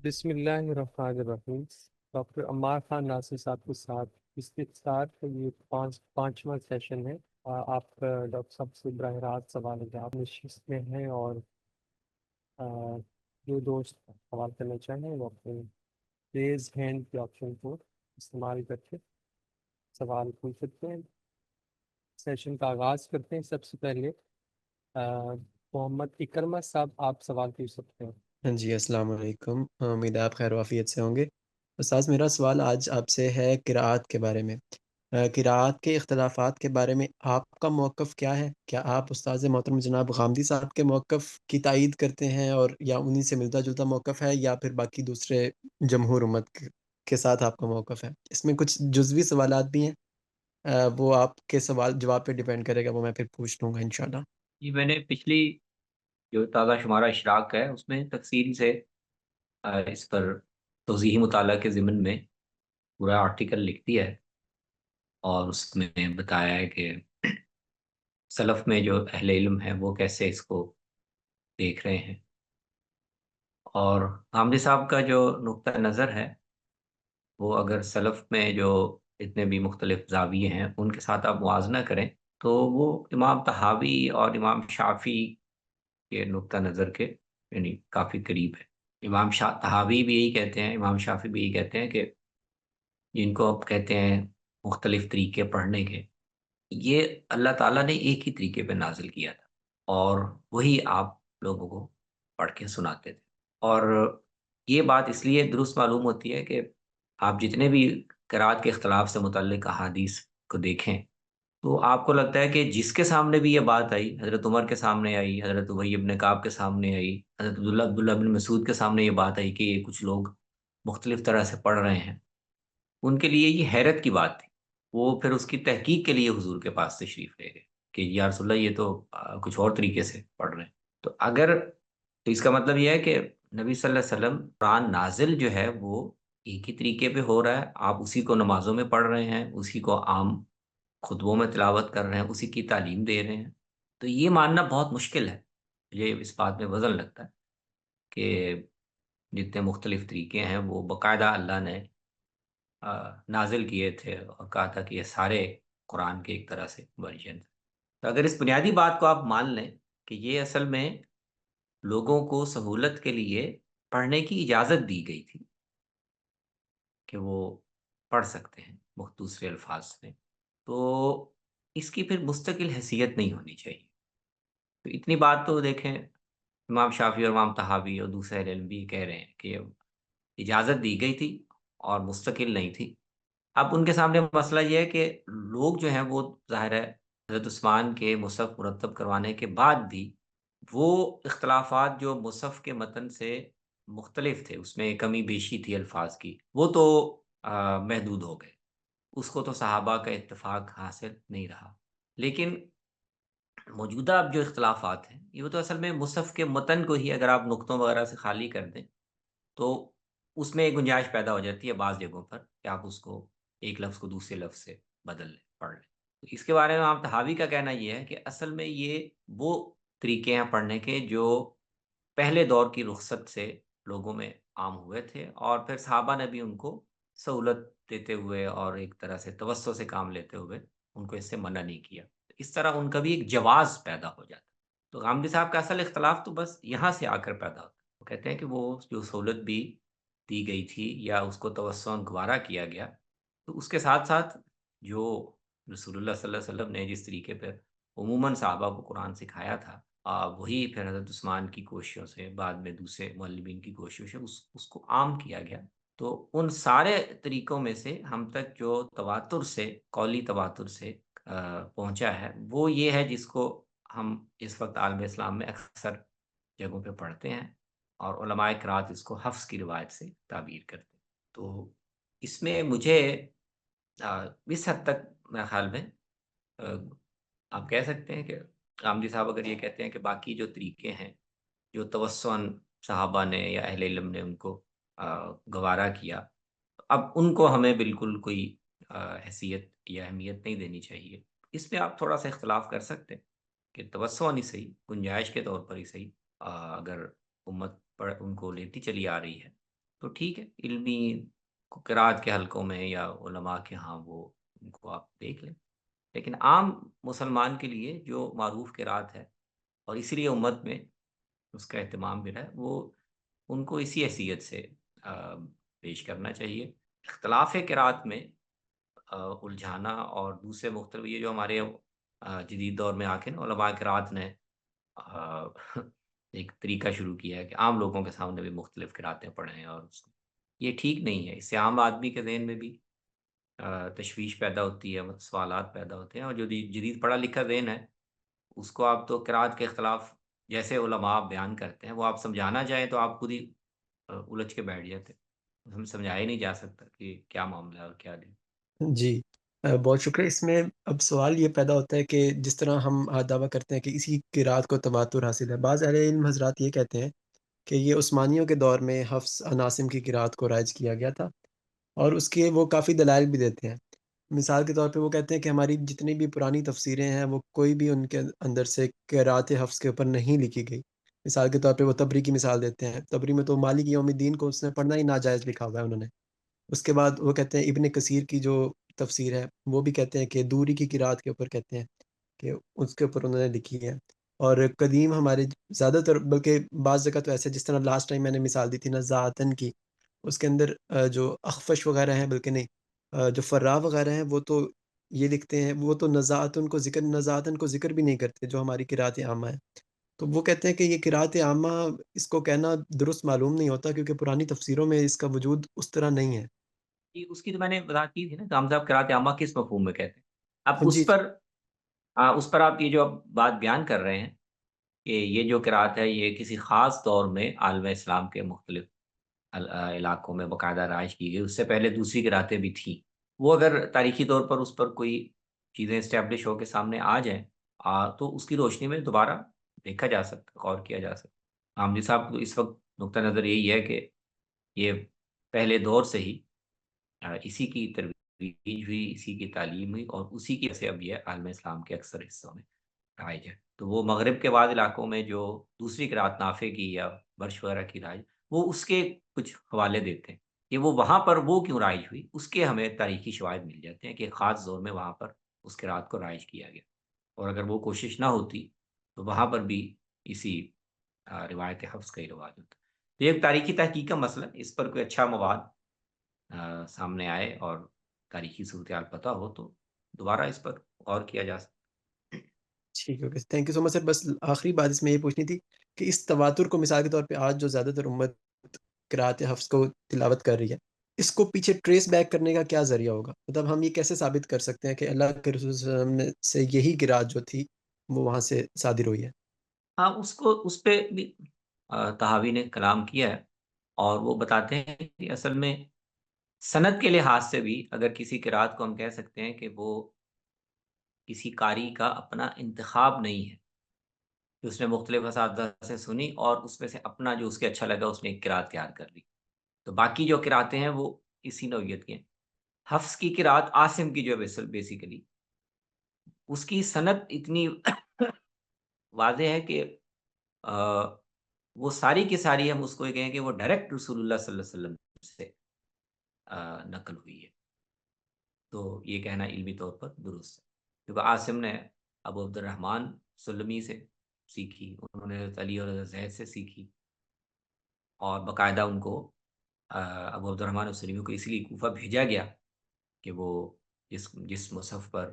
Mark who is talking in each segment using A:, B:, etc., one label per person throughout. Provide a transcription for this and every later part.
A: بسم اللہ الرحمن الرحیم۔ ڈاکٹر عمار خان ناصر صاحب کے ساتھ اس کے ساتھ یہ پانچواں سیشن ہے۔ آپ ڈاکٹر صاحب سے براہ راست سوال جواب نشست میں ہیں، اور جو دوست سوال کرنا چاہیں وہ اپنے ریز ہینڈ کے آپشن کو استعمال کر کے سوال پوچھ سکتے ہیں۔ سیشن کا آغاز کرتے ہیں۔ سب سے پہلے محمد اکرمہ صاحب، آپ سوال پوچھ سکتے ہیں۔
B: ہاں جی، السلام علیکم، امید ہے آپ خیر وافیت سے ہوں گے۔ استاذ، میرا سوال آج آپ سے ہے قراءت کے بارے میں۔ قراءت کے اختلافات کے بارے میں آپ کا موقف کیا ہے؟ کیا آپ استاذ محترم جناب غامدی صاحب کے موقف کی تائید کرتے ہیں، اور یا انہی سے ملتا جلتا موقف ہے، یا پھر باقی دوسرے جمہور امت کے ساتھ آپ کا موقف ہے؟ اس میں کچھ جزوی سوالات بھی ہیں، وہ آپ کے سوال جواب پہ ڈیپینڈ کرے گا، وہ میں پھر پوچھ لوں گا انشاءاللہ۔
C: جی، میں نے پچھلی جو تازہ شمارہ اشراق ہے اس میں تفصیل سے اس پر توضیحی مطالعہ کے ضمن میں پورا آرٹیکل لکھ دیا ہے، اور اس میں بتایا ہے کہ سلف میں جو اہل علم ہیں وہ کیسے اس کو دیکھ رہے ہیں، اور حامدی صاحب کا جو نقطہ نظر ہے وہ اگر سلف میں جو اتنے بھی مختلف زاویے ہیں ان کے ساتھ آپ موازنہ کریں تو وہ امام طحاوی اور امام شافعی کے نقطہ نظر کے یعنی کافی قریب ہے۔ امام طحاوی بھی یہی کہتے ہیں، امام شافعی بھی یہی کہتے ہیں کہ جن کو آپ کہتے ہیں مختلف طریقے پڑھنے کے، یہ اللہ تعالیٰ نے ایک ہی طریقے پہ نازل کیا تھا، اور وہی آپ لوگوں کو پڑھ کے سناتے تھے۔ اور یہ بات اس لیے درست معلوم ہوتی ہے کہ آپ جتنے بھی قرات کے اختلاف سے متعلق احادیث کو دیکھیں تو آپ کو لگتا ہے کہ جس کے سامنے بھی یہ بات آئی، حضرت عمر کے سامنے آئی، حضرت ابی بن کعب کے سامنے آئی، حضرت عبداللہ بن مسعود کے سامنے یہ بات آئی کہ یہ کچھ لوگ مختلف طرح سے پڑھ رہے ہیں، ان کے لیے یہ حیرت کی بات تھی۔ وہ پھر اس کی تحقیق کے لیے حضور کے پاس تشریف لے گئے کہ یا رسول اللہ یہ تو کچھ اور طریقے سے پڑھ رہے ہیں۔ تو اگر تو اس کا مطلب یہ ہے کہ نبی صلی اللہ علیہ وسلم قرآن نازل جو ہے وہ ایک ہی طریقے پہ ہو رہا ہے، آپ اسی کو نمازوں میں پڑھ رہے ہیں، اسی کو عام خطبوں میں تلاوت کر رہے ہیں، اسی کی تعلیم دے رہے ہیں۔ تو یہ ماننا بہت مشکل ہے، مجھے اس بات میں وزن لگتا ہے کہ جتنے مختلف طریقے ہیں وہ باقاعدہ اللہ نے نازل کیے تھے اور کہا تھا کہ یہ سارے قرآن کے ایک طرح سے ورژن۔ تو اگر اس بنیادی بات کو آپ مان لیں کہ یہ اصل میں لوگوں کو سہولت کے لیے پڑھنے کی اجازت دی گئی تھی کہ وہ پڑھ سکتے ہیں دوسرے الفاظ میں، تو اس کی پھر مستقل حیثیت نہیں ہونی چاہیے۔ تو اتنی بات تو دیکھیں، امام شافعی اور امام طحاوی اور دوسرے اہل علم بھی کہہ رہے ہیں کہ اجازت دی گئی تھی اور مستقل نہیں تھی۔ اب ان کے سامنے مسئلہ یہ ہے کہ لوگ جو ہیں وہ ظاہر ہے حضرت عثمان کے مصحف مرتب کروانے کے بعد بھی وہ اختلافات جو مصحف کے متن سے مختلف تھے، اس میں کمی بیشی تھی الفاظ کی، وہ تو محدود ہو گئے، اس کو تو صحابہ کا اتفاق حاصل نہیں رہا۔ لیکن موجودہ اب جو اختلافات ہیں یہ تو اصل میں مصحف کے متن کو ہی اگر آپ نقطوں وغیرہ سے خالی کر دیں تو اس میں ایک گنجائش پیدا ہو جاتی ہے بعض جگہوں پر کہ آپ اس کو ایک لفظ کو دوسرے لفظ سے بدل لیں، پڑھ لیں۔ تو اس کے بارے میں امام طحاوی کا کہنا یہ ہے کہ اصل میں یہ وہ طریقے ہیں پڑھنے کے جو پہلے دور کی رخصت سے لوگوں میں عام ہوئے تھے، اور پھر صحابہ نے بھی ان کو سہولت دیتے ہوئے اور ایک طرح سے توسع سے کام لیتے ہوئے ان کو اس سے منع نہیں کیا۔ اس طرح ان کا بھی ایک جواز پیدا ہو جاتا۔ تو غامدی صاحب کا اصل اختلاف تو بس یہاں سے آ کر پیدا ہوتا ہے۔ وہ کہتے ہیں کہ وہ جو سہولت بھی دی گئی تھی یا اس کو توسع گوارا کیا گیا، تو اس کے ساتھ ساتھ جو رسول اللہ صلی اللہ علیہ وسلم نے جس طریقے پر عموماً صحابہ کو قرآن سکھایا تھا، وہی پھر حضرت عثمان کی کوششوں سے، بعد میں دوسرے معلمین کی کوششوں سے اس کو عام کیا گیا۔ تو ان سارے طریقوں میں سے ہم تک جو تواتر سے، قولی تواتر سے پہنچا ہے وہ یہ ہے جس کو ہم اس وقت عالم اسلام میں اکثر جگہوں پہ پڑھتے ہیں، اور علماء قرات اس کو حفظ کی روایت سے تعبیر کرتے ہیں۔ تو اس میں مجھے اس حد تک میرے خیال میں آ، آپ کہہ سکتے ہیں کہ غامدی صاحب اگر یہ کہتے ہیں کہ باقی جو طریقے ہیں جو توسعاً صحابہ نے یا اہل علم نے ان کو گوارا کیا، اب ان کو ہمیں بالکل کوئی حیثیت یا اہمیت نہیں دینی چاہیے۔ اس میں آپ تھوڑا سا اختلاف کر سکتے ہیں کہ توسع نہیں صحیح، گنجائش کے طور پر ہی صحیح، اگر امت پر ان کو لیتی چلی آ رہی ہے تو ٹھیک ہے، علمی قراءت کے حلقوں میں یا علماء کے ہاں وہ ان کو آپ دیکھ لیں، لیکن عام مسلمان کے لیے جو معروف قراءت ہے اور اسی لیے امت میں اس کا اہتمام بھی رہا ہے، وہ ان کو اسی حیثیت سے پیش کرنا چاہیے۔ اختلاف قراءت میں الجھانا اور دوسرے مختلف یہ جو ہمارے جدید دور میں آ کے نا علماء قراءت نے آ، ایک طریقہ شروع کیا ہے کہ عام لوگوں کے سامنے بھی مختلف قراءتیں پڑھیں، اور یہ ٹھیک نہیں ہے۔ اس سے عام آدمی کے ذہن میں بھی تشویش پیدا ہوتی ہے، سوالات پیدا ہوتے ہیں، اور جو جدید پڑھا لکھا ذہن ہے اس کو آپ تو قراءت کے اختلاف جیسے علماء بیان کرتے ہیں وہ آپ سمجھانا چاہیں تو آپ خود ہی الجھ کے بیٹھ جاتے ہیں، ہم سمجھایا ہی نہیں جا سکتا کہ کیا معاملہ ہے اور کیا نہیں۔
B: جی بہت شکریہ۔ اس میں اب سوال یہ پیدا ہوتا ہے کہ جس طرح ہم دعویٰ کرتے ہیں کہ اسی قرات کو تواتر حاصل ہے، بعض اہل علم حضرات یہ کہتے ہیں کہ یہ عثمانیوں کے دور میں حفص عن عاصم کی قرات کو رائج کیا گیا تھا، اور اس کے وہ کافی دلائل بھی دیتے ہیں۔ مثال کے طور پہ وہ کہتے ہیں کہ ہماری جتنی بھی پرانی تفسیریں ہیں وہ کوئی بھی ان کے اندر سے قرات حفص کے اوپر نہیں لکھی گئی۔ مثال کے طور پہ وہ تبری کی مثال دیتے ہیں، تبری میں تو مالک یوم الدین کو اس نے پڑھنا ہی ناجائز لکھا ہوا ہے انہوں نے۔ اس کے بعد وہ کہتے ہیں ابن کثیر کی جو تفسیر ہے وہ بھی کہتے ہیں کہ دوری کی قرات کے اوپر کہتے ہیں کہ اس کے اوپر انہوں نے لکھی ہے۔ اور قدیم ہمارے زیادہ تر، بلکہ بعض جگہ تو ایسے جس طرح لاسٹ ٹائم میں نے مثال دی تھی نزاعتن کی، اس کے اندر جو اخفش وغیرہ ہیں، بلکہ نہیں جو فرا وغیرہ ہیں وہ تو یہ لکھتے ہیں، وہ تو نزاعتن کو ذکر بھی نہیں کرتے جو ہماری قرات عامہ ہے۔ تو وہ کہتے ہیں کہ یہ قرات عامہ، اس کو کہنا درست معلوم نہیں ہوتا کیونکہ پرانی تفسیروں میں اس کا وجود اس طرح نہیں ہے۔
C: جی، اس کی تو میں نے وضاحت کی تھی نا کہ ہم صاحب قرات عامہ کس مفہوم میں کہتے ہیں۔ اب
B: جی
C: اس پر آپ یہ جو بات بیان کر رہے ہیں کہ یہ جو قرات ہے یہ کسی خاص دور میں عالم اسلام کے مختلف علاقوں میں باقاعدہ رائج کی گئی، اس سے پہلے دوسری قراتیں بھی تھیں۔ وہ اگر تاریخی طور پر اس پر کوئی چیزیں اسٹیبلش ہو کے سامنے آ جائیں تو اس کی روشنی میں دوبارہ دیکھا جا سکتا، غور کیا جا سکتا۔ عاملی صاحب کو اس وقت نقطہ نظر یہی ہے کہ یہ پہلے دور سے ہی اسی کی ترویج ہوئی، اسی کی تعلیم ہوئی، اور اسی کی وجہ سے اب یہ عالم اسلام کے اکثر حصوں میں رائج ہے۔ تو وہ مغرب کے بعد علاقوں میں جو دوسری قرات نافع کی یا برش وغیرہ کی رائج، وہ اس کے کچھ حوالے دیتے ہیں کہ وہ وہاں پر وہ کیوں رائج ہوئی، اس کے ہمیں تاریخی شواہد مل جاتے ہیں کہ ایک خاص زور میں وہاں پر اس قرات کو رائج کیا گیا، اور اگر وہ کوشش نہ ہوتی تو وہاں پر بھی اسی روایت حفظ کا ہی رواج ہوتا۔ تو یہ ایک تاریخی تحقیق کا مسئلہ، اس پر کوئی اچھا مواد سامنے آئے اور تاریخی صورتحال پتہ ہو تو دوبارہ اس پر غور کیا جا سکتا۔
B: ٹھیک ہے، تھینک یو سو مچ سر۔ بس آخری بات اس میں یہ پوچھنی تھی کہ اس تواتر کو مثال کے طور پہ آج جو زیادہ تر امت قرات حفظ کو تلاوت کر رہی ہے، اس کو پیچھے ٹریس بیک کرنے کا کیا ذریعہ ہوگا؟ مطلب ہم یہ کیسے ثابت کر سکتے ہیں کہ اللہ کے رسول صلی اللہ علیہ وسلم سے یہی قرات جو تھی وہ وہاں سے صادر ہوئی ہے؟
C: ہاں، اس پہ بھی طحاوی نے کلام کیا ہے، اور وہ بتاتے ہیں کہ اصل میں سند کے لحاظ سے بھی اگر کسی قرات کو ہم کہہ سکتے ہیں کہ وہ کسی قاری کا اپنا انتخاب نہیں ہے کہ اس نے مختلف اساتذہ سے سنی اور اس میں سے اپنا جو اس کے اچھا لگا اس نے ایک قرات تیار کر لی، تو باقی جو قراتیں ہیں وہ اسی نوعیت کی ہیں۔ حفص کی قرات عاصم کی جو بیسیکلی اس کی سند اتنی واضح ہے کہ آ، وہ ساری کی ساری ہم اس کو یہ کہیں کہ وہ ڈائریکٹ رسول اللہ صلی اللہ علیہ وسلم سے نقل ہوئی ہے، تو یہ کہنا علمی طور پر درست ہے، کیونکہ عاصم نے ابو عبد الرحمن سلمی سے سیکھی، انہوں نے حضرت علی اور حضرت زید سے سیکھی، اور باقاعدہ ان کو ابو عبد الرحمن سلمی کو اس لیے کوفہ بھیجا گیا کہ وہ جس مصحف پر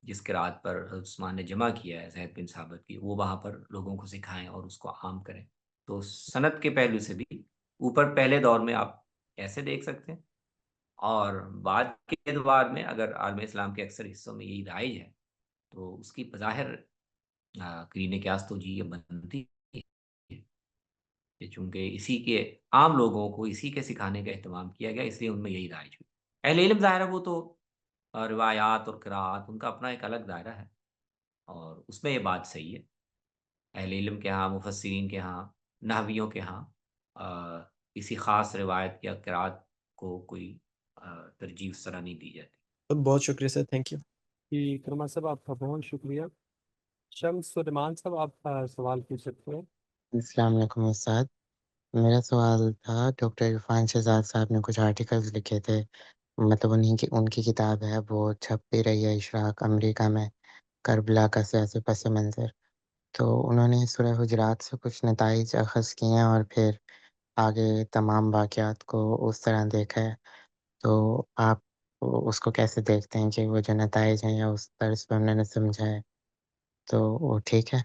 C: جس قرات پر حضرت عثمان نے جمع کیا ہے زید بن ثابت کی، وہ وہاں پر لوگوں کو سکھائیں اور اس کو عام کریں۔ تو سند کے پہلو سے بھی اوپر پہلے دور میں آپ ایسے دیکھ سکتے ہیں، اور بعد کے اعتبار میں اگر عالم اسلام کے اکثر حصوں میں یہی رائج ہے تو اس کی بظاہر قرین قیاس تو جی یہ بنتی ہے کہ چونکہ اسی کے عام لوگوں کو اسی کے سکھانے کا اہتمام کیا گیا، اس لیے ان میں یہی رائج ہوئی۔ اہل علم ظاہر ہے وہ تو روایات اور قراءات ان کا اپنا ایک الگ دائرہ ہے، اور اس میں یہ بات صحیح ہے، اہل علم کے ہاں، مفسرین کے ہاں، نحویوں کے ہاں کسی خاص روایت یا قراءت کو کوئی ترجیح اس طرح نہیں دی جاتی۔
B: بہت شکریہ سر، تھینک یو۔
A: جی کرما صاحب آپ کا بہت شکریہ۔ شمس سلیمان صاحب آپ سوال پوچھ سکتے ہیں۔
D: السلام علیکم استاد۔ میرا سوال تھا ڈاکٹر عرفان شہزاد صاحب نے کچھ آرٹیکلز لکھے تھے، مطلب ان کی کتاب ہے، وہ چھپ بھی رہی ہے اشراق امریکہ میں، کربلا کا سیاسی پس منظر. تو انہوں نے سورہ حجرات سے کچھ نتائج اخذ کیے ہیں اور پھر آگے تمام واقعات کو اس طرح دیکھا ہے. تو آپ اس کو کیسے دیکھتے ہیں کہ وہ جو نتائج ہیں یا اس طرز پہ انہوں نے سمجھا ہے تو وہ ٹھیک ہے؟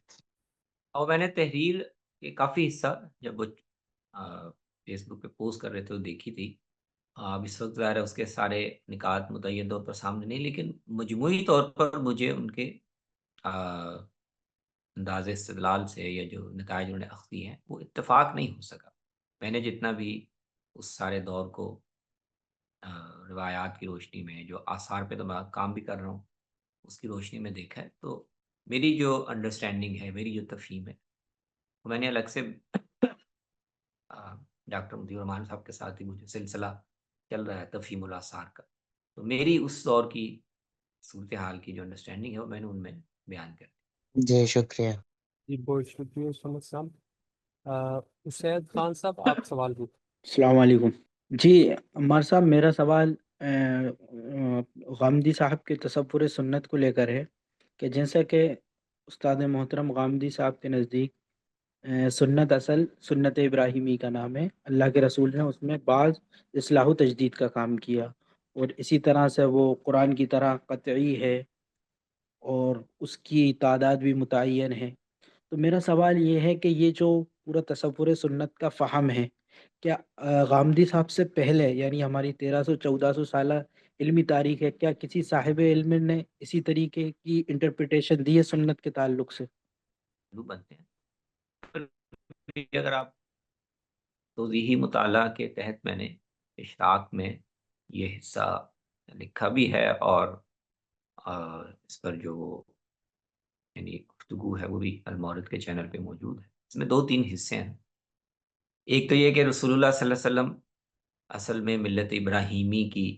C: اور میں نے تحریر کے کافی حصہ جب وہ فیس بک پہ پوسٹ کر رہے تھے وہ دیکھی تھی. اب اس وقت ظاہر ہے اس کے سارے نکات متعین طور پر سامنے نہیں، لیکن مجموعی طور پر مجھے ان کے انداز استدلال سے یا جو نتائج انہوں نے اخذ کیے ہیں وہ اتفاق نہیں ہو سکا. میں نے جتنا بھی اس سارے دور کو روایات کی روشنی میں، جو آثار پہ تو میں کام بھی کر رہا ہوں، اس کی روشنی میں دیکھا ہے، تو میری جو انڈرسٹینڈنگ ہے، میری جو تفہیم ہے، وہ میں نے الگ سے ڈاکٹر مدیر الرحمان صاحب کے ساتھ ہی مجھے سلسلہ چل رہا ہے تفہیم الاثار کا، تو میری اس دور کی صورتحال کی جو انڈرسٹینڈنگ ہے وہ میں نے ان میں بیان کر دی.
D: جی شکریہ.
A: جی بہت شکریہ سمد صاحب. اسید خان صاحب آپ سوال پوچھیں.
E: السلام علیکم. جی عمار صاحب، میرا سوال غامدی صاحب کے تصور سنت کو لے کر ہے کہ جیسا کہ استاد محترم غامدی صاحب کے نزدیک سنت اصل سنت ابراہیمی کا نام ہے، اللہ کے رسول نے اس میں بعض اصلاح و تجدید کا کام کیا، اور اسی طرح سے وہ قرآن کی طرح قطعی ہے اور اس کی تعداد بھی متعین ہے. تو میرا سوال یہ ہے کہ یہ جو پورا تصور سنت کا فہم ہے، کیا غامدی صاحب سے پہلے، یعنی ہماری 1300-1400 سالہ علمی تاریخ ہے، کیا کسی صاحب علم نے اسی طریقے کی انٹرپریٹیشن دی ہے سنت کے تعلق سے؟
C: بنتے ہیں. اگر آپ توضیحی مطالعہ کے تحت میں نے اشراق میں یہ حصہ لکھا بھی ہے، اور اس پر جو یعنی گفتگو ہے وہ بھی المورد کے چینل پہ موجود ہے. اس میں 2-3 حصے ہیں. ایک تو یہ کہ رسول اللہ صلی اللہ علیہ وسلم اصل میں ملت ابراہیمی کی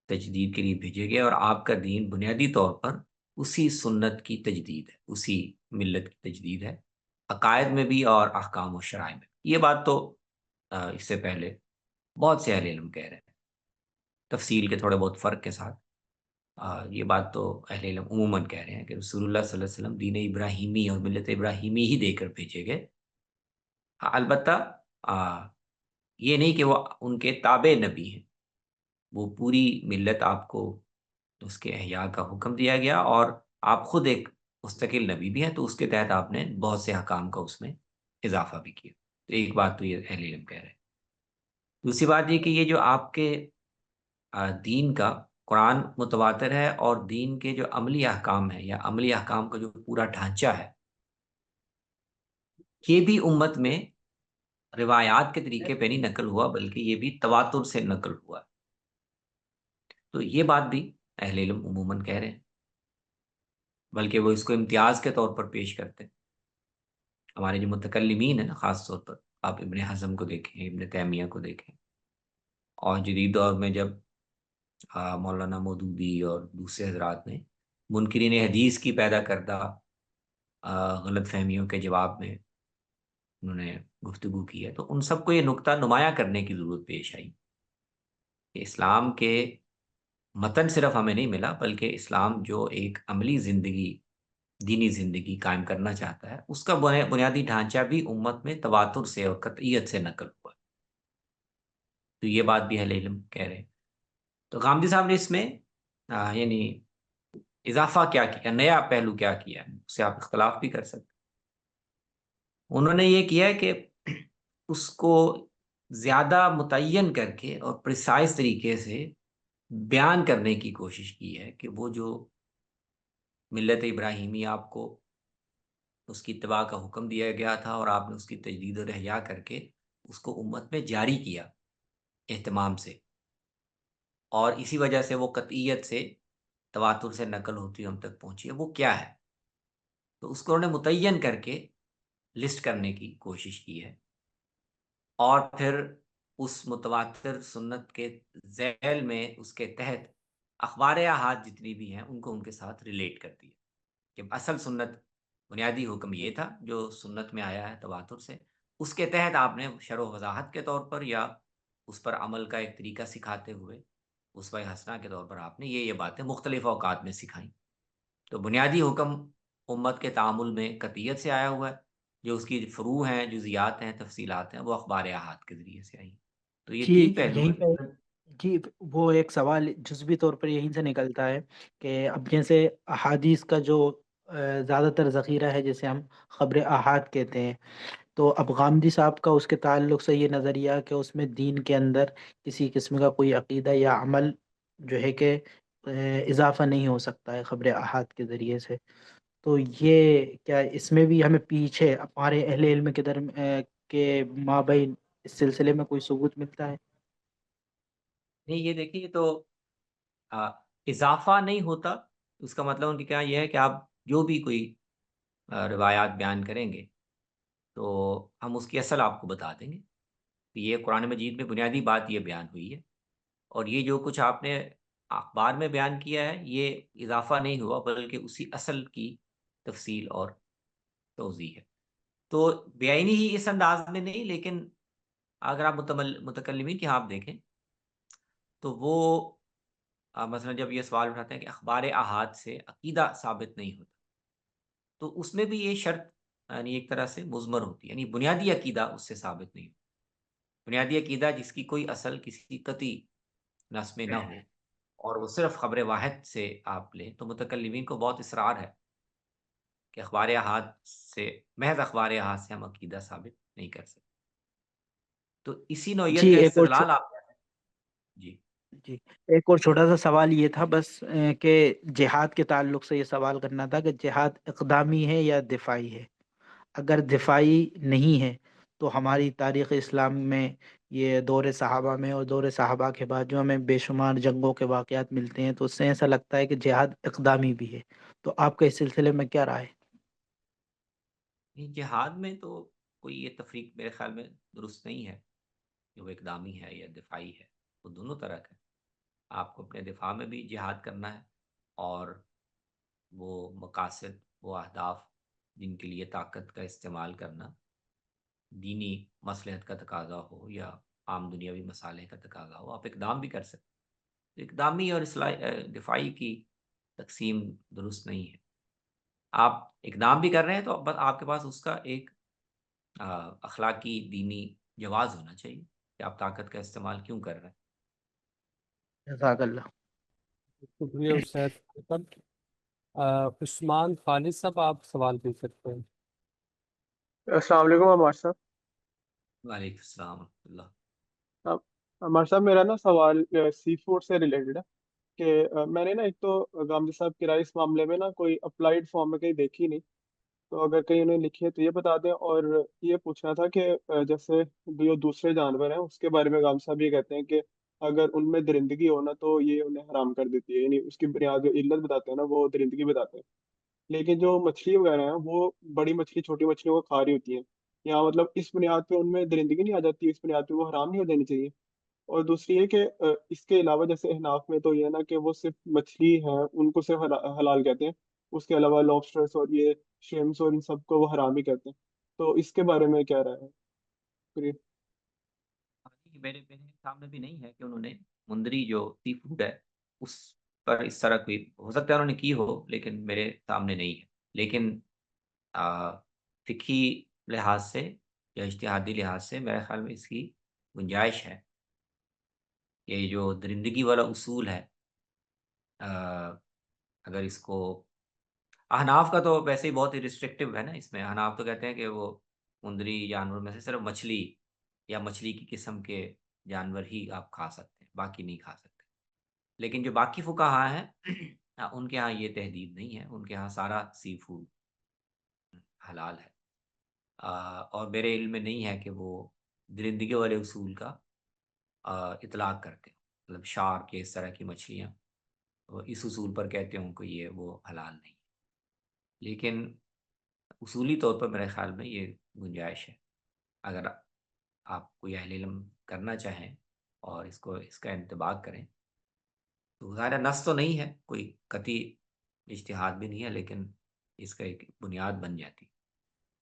C: تجدید کے لیے بھیجے گئے، اور آپ کا دین بنیادی طور پر اسی سنت کی تجدید ہے، اسی ملت کی تجدید ہے، عقائد میں بھی اور احکام و شرائع میں. یہ بات تو اس سے پہلے بہت سے اہل علم کہہ رہے ہیں، تفصیل کے تھوڑے بہت فرق کے ساتھ. یہ بات تو اہل علم عموماً کہہ رہے ہیں کہ رسول اللہ صلی اللہ علیہ وسلم دین ابراہیمی اور ملت ابراہیمی ہی دے کر بھیجے گئے. البتہ یہ نہیں کہ وہ ان کے تابع نبی ہیں، وہ پوری ملت آپ کو اس کے احیاء کا حکم دیا گیا، اور آپ خود ایک مستقل نبی بھی ہیں، تو اس کے تحت آپ نے بہت سے حکام کا اس میں اضافہ بھی کیا. تو ایک بات تو یہ اہل علم کہہ رہے ہیں. دوسری بات یہ کہ یہ جو آپ کے دین کا قرآن متواتر ہے، اور دین کے جو عملی احکام ہیں یا عملی احکام کا جو پورا ڈھانچہ ہے، یہ بھی امت میں روایات کے طریقے پہ نہیں نقل ہوا، بلکہ یہ بھی تواتر سے نقل ہوا. تو یہ بات بھی اہل علم عموماً کہہ رہے ہیں، بلکہ وہ اس کو امتیاز کے طور پر پیش کرتے ہیں. ہمارے جو متکلمین ہیں نا، خاص طور پر آپ ابن حزم کو دیکھیں، ابن تیمیہ کو دیکھیں، اور جدید دور میں جب مولانا مودودی اور دوسرے حضرات نے منکرین حدیث کی پیدا کردہ غلط فہمیوں کے جواب میں انہوں نے گفتگو کی ہے، تو ان سب کو یہ نقطہ نمایاں کرنے کی ضرورت پیش آئی کہ اسلام کے متن صرف ہمیں نہیں ملا، بلکہ اسلام جو ایک عملی زندگی، دینی زندگی قائم کرنا چاہتا ہے، اس کا بنیادی ڈھانچہ بھی امت میں تواتر سے اور قطعیت سے نقل ہوا. تو یہ بات بھی اہل علم کہہ رہے ہیں. تو غامدی صاحب نے اس میں یعنی اضافہ کیا کیا، نیا پہلو کیا کیا، اس سے آپ اختلاف بھی کر سکتے. انہوں نے یہ کیا ہے کہ اس کو زیادہ متعین کر کے اور پریسائز طریقے سے بیان کرنے کی کوشش کی ہے کہ وہ جو ملت ابراہیمی آپ کو اس کی اتباع کا حکم دیا گیا تھا، اور آپ نے اس کی تجدید و احیا کر کے اس کو امت میں جاری کیا اہتمام سے، اور اسی وجہ سے وہ قطعیت سے تواتر سے نقل ہوتی ہم تک پہنچی ہے، وہ کیا ہے. تو اس کو انہوں نے متعین کر کے لسٹ کرنے کی کوشش کی ہے، اور پھر اس متواتر سنت کے ذیل میں اس کے تحت اخبار احاد جتنی بھی ہیں ان کو ان کے ساتھ ریلیٹ کر دیا کہ اصل سنت بنیادی حکم یہ تھا جو سنت میں آیا ہے تواتر سے، اس کے تحت آپ نے شرح و وضاحت کے طور پر یا اس پر عمل کا ایک طریقہ سکھاتے ہوئے اسوہ حسنہ کے طور پر آپ نے یہ باتیں مختلف اوقات میں سکھائیں. تو بنیادی حکم امت کے تعامل میں قطعیت سے آیا ہوا ہے. جو اس کی فروع ہیں، جزیات ہیں، تفصیلات ہیں، وہ اخبار احاد کے ذریعے سے آئی ہیں. تو یہ
E: جی
C: تین پہلو
E: یہیں پہ
C: ہیں.
E: جی وہ ایک سوال جزوی طور پر یہیں سے نکلتا ہے کہ اب جیسے احادیث کا جو زیادہ تر ذخیرہ ہے جسے ہم خبر احاد کہتے ہیں، تو اب غامدی صاحب کا اس کے تعلق سے یہ نظریہ کہ اس میں دین کے اندر کسی قسم کا کوئی عقیدہ یا عمل جو ہے کہ اضافہ نہیں ہو سکتا ہے خبر احاد کے ذریعے سے. تو یہ کیا اس میں بھی ہمیں پیچھے ہمارے اہل علم کے مابین اس سلسلے میں کوئی ثبوت ملتا ہے؟
C: نہیں، یہ دیکھیے، یہ تو اضافہ نہیں ہوتا. اس کا مطلب ان کی کیا یہ ہے کہ آپ جو بھی کوئی روایات بیان کریں گے تو ہم اس کی اصل آپ کو بتا دیں گے کہ یہ قرآن مجید میں بنیادی بات یہ بیان ہوئی ہے، اور یہ جو کچھ آپ نے اخبار میں بیان کیا ہے یہ اضافہ نہیں ہوا بلکہ اسی اصل کی تفصیل اور توضیح ہے. تو بیانی ہی اس انداز میں نہیں، لیکن اگر آپ متکلمین کی آپ دیکھیں تو وہ مثلا جب یہ سوال اٹھاتے ہیں کہ اخبار احاد سے عقیدہ ثابت نہیں ہوتا، تو اس میں بھی یہ شرط یعنی ایک طرح سے مضمر ہوتی ہے، یعنی بنیادی عقیدہ اس سے ثابت نہیں ہوتا. بنیادی عقیدہ جس کی کوئی اصل کسی قطعی نص میں نہ ہو اور وہ صرف خبر واحد سے آپ لیں، تو متکلمین کو بہت اصرار ہے کہ اخبار احاد سے، محض اخبار احاد سے ہم عقیدہ ثابت نہیں کر سکتے. تو اسی
E: جی
C: نوعیت کا
E: ایک اور
C: استدلال آپ جی
E: جی ایک اور چھوٹا سا سوال یہ تھا بس کہ جہاد کے تعلق سے یہ سوال کرنا تھا کہ جہاد اقدامی ہے یا دفاعی ہے؟ اگر دفاعی نہیں ہے تو ہماری تاریخ اسلام میں یہ دور صحابہ میں اور دور صحابہ کے بعد جو ہمیں بے شمار جنگوں کے واقعات ملتے ہیں تو اس سے ایسا لگتا ہے کہ جہاد اقدامی بھی ہے. تو آپ کا اس سلسلے میں کیا رائے؟
C: جہاد میں تو کوئی یہ تفریق میرے خیال میں درست نہیں ہے کہ وہ اقدامی ہے یا دفاعی ہے. وہ دونوں طرح کا ہے. آپ کو اپنے دفاع میں بھی جہاد کرنا ہے، اور وہ مقاصد، وہ اہداف جن کے لیے طاقت کا استعمال کرنا دینی مصلحت کا تقاضا ہو یا عام دنیاوی مصالح کا تقاضا ہو، آپ اقدام بھی کر سکتے. اقدامی اور دفاعی کی تقسیم درست نہیں ہے. آپ اقدام بھی کر رہے ہیں تو بس آپ کے پاس اس کا ایک اخلاقی دینی جواز ہونا چاہیے کہ آپ طاقت کا استعمال کیوں کر رہے ہیں.
E: جزاک اللہ.
A: شکریہ استاد. عثمان خالد صاحب آپ سوال پوچھ سکتے ہیں.
F: السلام علیکم عمار صاحب.
C: وعلیکم السلام ورحمۃ اللہ.
F: عمار صاحب میرا نا سوال سی فوڈ سے ریلیٹڈ ہے کہ میں نے نا ایک تو غامدی صاحب کی رائے اس معاملے میں نا کوئی اپلائیڈ فارم میں کہیں دیکھی نہیں، تو اگر کہیں انہوں نے لکھی ہے تو یہ بتا دیں. اور یہ پوچھنا تھا کہ جیسے جو دوسرے جانور ہیں اس کے بارے میں غامدی صاحب یہ کہتے ہیں کہ اگر ان میں درندگی ہونا تو یہ انہیں حرام کر دیتی ہے، یعنی اس کی بنیاد جو علت بتاتے ہیں نا وہ درندگی بتاتے ہیں. لیکن جو مچھلی وغیرہ ہیں وہ بڑی مچھلی چھوٹی مچھلیوں کو کھا رہی ہوتی ہیں، یا مطلب اس بنیاد پہ ان میں درندگی نہیں آ جاتی، اس بنیاد پہ وہ حرام نہیں ہو جانی چاہیے؟ اور دوسری یہ کہ اس کے علاوہ جیسے احناف میں تو یہ ہے نا کہ وہ صرف مچھلی ہے ان کو صرف حلال کہتے ہیں، اس کے علاوہ لابسٹرس اور یہ شیمس اور ان سب کو وہ حرام ہی کہتے ہیں. تو اس کے بارے میں کیا رہا ہے؟ شکریہ.
C: میرے سامنے بھی نہیں ہے کہ انہوں نے مندری جو سی فوڈ ہے اس پر اس طرح کوئی، ہو سکتا ہے انہوں نے کی ہو لیکن میرے سامنے نہیں ہے. لیکن فقہی لحاظ سے یا اجتہادی لحاظ سے میرے خیال میں اس کی گنجائش ہے. یہ جو درندگی والا اصول ہے، اگر اس کو احناف کا تو ویسے ہی بہت ہی ریسٹرکٹیو ہے نا. اس میں احناف تو کہتے ہیں کہ وہ مندری جانور میں سے صرف مچھلی یا مچھلی کی قسم کے جانور ہی آپ کھا سکتے ہیں، باقی نہیں کھا سکتے. لیکن جو باقی فقہا ہیں ان کے ہاں یہ تحدید نہیں ہے، ان کے ہاں سارا سی فوڈ حلال ہے. اور میرے علم میں نہیں ہے کہ وہ درندگی والے اصول کا اطلاق کرتے ہیں، مطلب شارک یا اس طرح کی مچھلیاں وہ اس اصول پر کہتے ہوں کہ یہ وہ حلال نہیں. لیکن اصولی طور پر میرے خیال میں یہ گنجائش ہے. اگر آپ کوئی اہل علم کرنا چاہیں اور اس کا انتباہ کریں تو ظاہر نص تو نہیں ہے، کوئی قطعی اجتہاد بھی نہیں ہے، لیکن اس کا ایک بنیاد بن جاتی.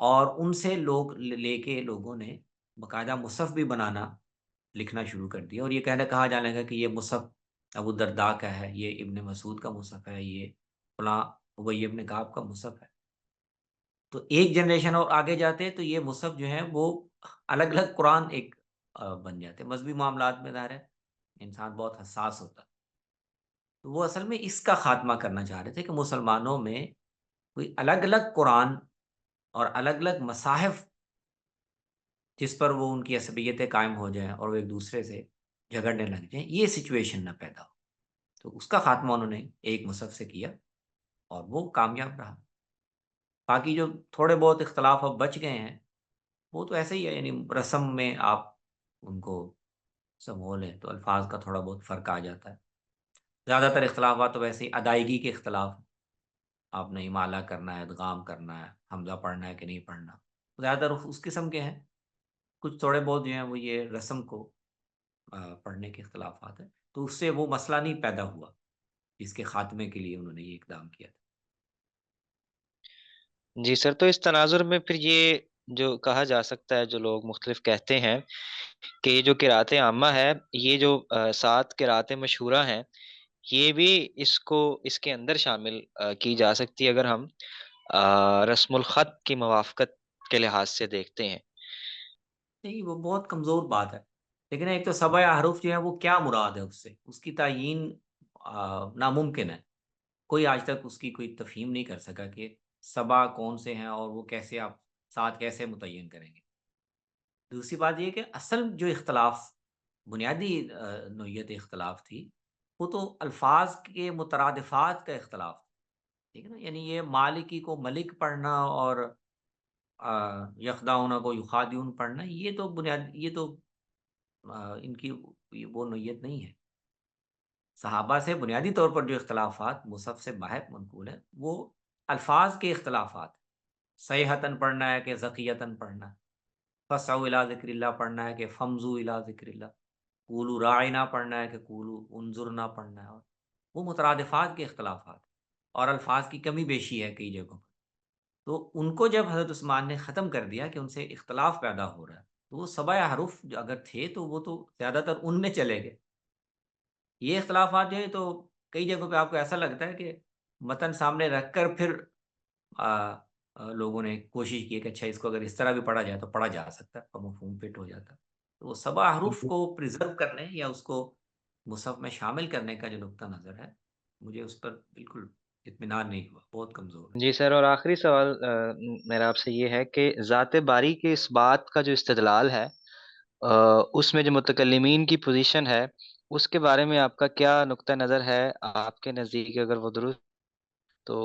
C: اور ان سے لوگ لے کے لوگوں نے باقاعدہ مصحف بھی بنانا لکھنا شروع کر دیا، اور یہ کہا جانے لگا کہ یہ مصحف ابو الدرداء کا ہے، یہ ابن مسعود کا مصحف ہے، یہ فلاں ابی ابن کعب کا مصحف ہے۔ تو ایک جنریشن اور آگے جاتے تو یہ مصحف جو ہیں وہ الگ الگ قرآن ایک بن جاتے۔ مذہبی معاملات میں ظاہر ہے انسان بہت حساس ہوتا، تو وہ اصل میں اس کا خاتمہ کرنا چاہ رہے تھے کہ مسلمانوں میں کوئی الگ الگ قرآن اور الگ الگ مصاحف جس پر وہ ان کی عصبیتیں قائم ہو جائیں اور وہ ایک دوسرے سے جھگڑنے لگ جائیں، یہ سچویشن نہ پیدا ہو۔ تو اس کا خاتمہ انہوں نے ایک مصحف سے کیا اور وہ کامیاب رہا۔ باقی جو تھوڑے بہت اختلاف اب بچ گئے ہیں وہ تو ایسے ہی ہے، یعنی رسم میں آپ ان کو سمو لیں تو الفاظ کا تھوڑا بہت فرق آ جاتا ہے۔ زیادہ تر اختلافات تو ویسے ہی ادائیگی کے اختلاف، آپ نے امالہ کرنا ہے، ادغام کرنا ہے، حمزہ پڑھنا ہے کہ نہیں پڑھنا، زیادہ تر اس قسم کے ہیں۔ کچھ تھوڑے بہت جو ہیں وہ یہ رسم کو پڑھنے کے اختلافات ہیں، تو اس سے وہ مسئلہ نہیں پیدا ہوا جس کے خاتمے کے لیے انہوں نے یہ اقدام کیا تھا۔
G: جی سر، تو اس تناظر میں پھر یہ جو کہا جا سکتا ہے، جو لوگ مختلف کہتے ہیں کہ یہ جو قرأت عامہ ہے، یہ جو 7 قرأت مشہورہ ہیں، یہ بھی اس کے اندر شامل کی جا سکتی ہے اگر ہم رسم الخط کی موافقت کے لحاظ سے دیکھتے ہیں۔
C: نہیں، وہ بہت کمزور بات ہے، لیکن ایک تو سبع احرف جو ہے وہ کیا مراد ہے، اس سے اس کی تعیین ناممکن ہے۔ کوئی آج تک اس کی کوئی تفہیم نہیں کر سکا کہ سبع کون سے ہیں اور وہ کیسے آپ 7 کیسے متعین کریں گے۔ دوسری بات یہ کہ اصل جو اختلاف، بنیادی نوعیت اختلاف تھی، وہ تو الفاظ کے مترادفات کا اختلاف تھا، ٹھیک ہے نا؟ یعنی یہ مالکی کو ملک پڑھنا اور یخدعون کو یخادعون پڑھنا، یہ تو یہ تو ان کی وہ نوعیت نہیں ہے۔ صحابہ سے بنیادی طور پر جو اختلافات مصحف سے باہر منقول ہیں وہ الفاظ کے اختلافات، صیحتاً پڑھنا ہے کہ زکیتاً پڑھنا ہے، فسعوا الی ذکر اللہ پڑھنا ہے کہ فمزوا الی ذکر اللہ، قولوا راعنا پڑھنا ہے کہ قولوا انظرنا پڑھنا ہے، اور وہ مترادفات کے اختلافات اور الفاظ کی کمی بیشی ہے کئی جگہوں پر۔ تو ان کو جب حضرت عثمان نے ختم کر دیا کہ ان سے اختلاف پیدا ہو رہا ہے، تو وہ سبع حروف جو اگر تھے تو وہ تو زیادہ تر ان میں چلے گئے۔ یہ اختلافات جو ہے تو کئی جگہوں پہ آپ کو ایسا لگتا ہے کہ متن سامنے رکھ کر پھر لوگوں نے کوشش کی کہ اچھا اس کو اگر اس طرح بھی پڑھا جائے تو پڑھا جا سکتا ہے اور مفہوم فٹ ہو جاتا ہے۔ تو وہ سبع حروف کو پریزرو کرنے یا اس کو مصحف میں شامل کرنے کا جو نقطہ نظر ہے، مجھے اس پر بالکل اطمینان نہیں ہوا، بہت کمزور ہے۔
G: جی سر، اور آخری سوال میرا آپ سے یہ ہے کہ ذات باری کے اس بات کا جو استدلال ہے، اس میں جو متکلمین کی پوزیشن ہے، اس کے بارے میں آپ کا کیا نقطہ نظر ہے؟ آپ کے نزدیک اگر وہ درست تو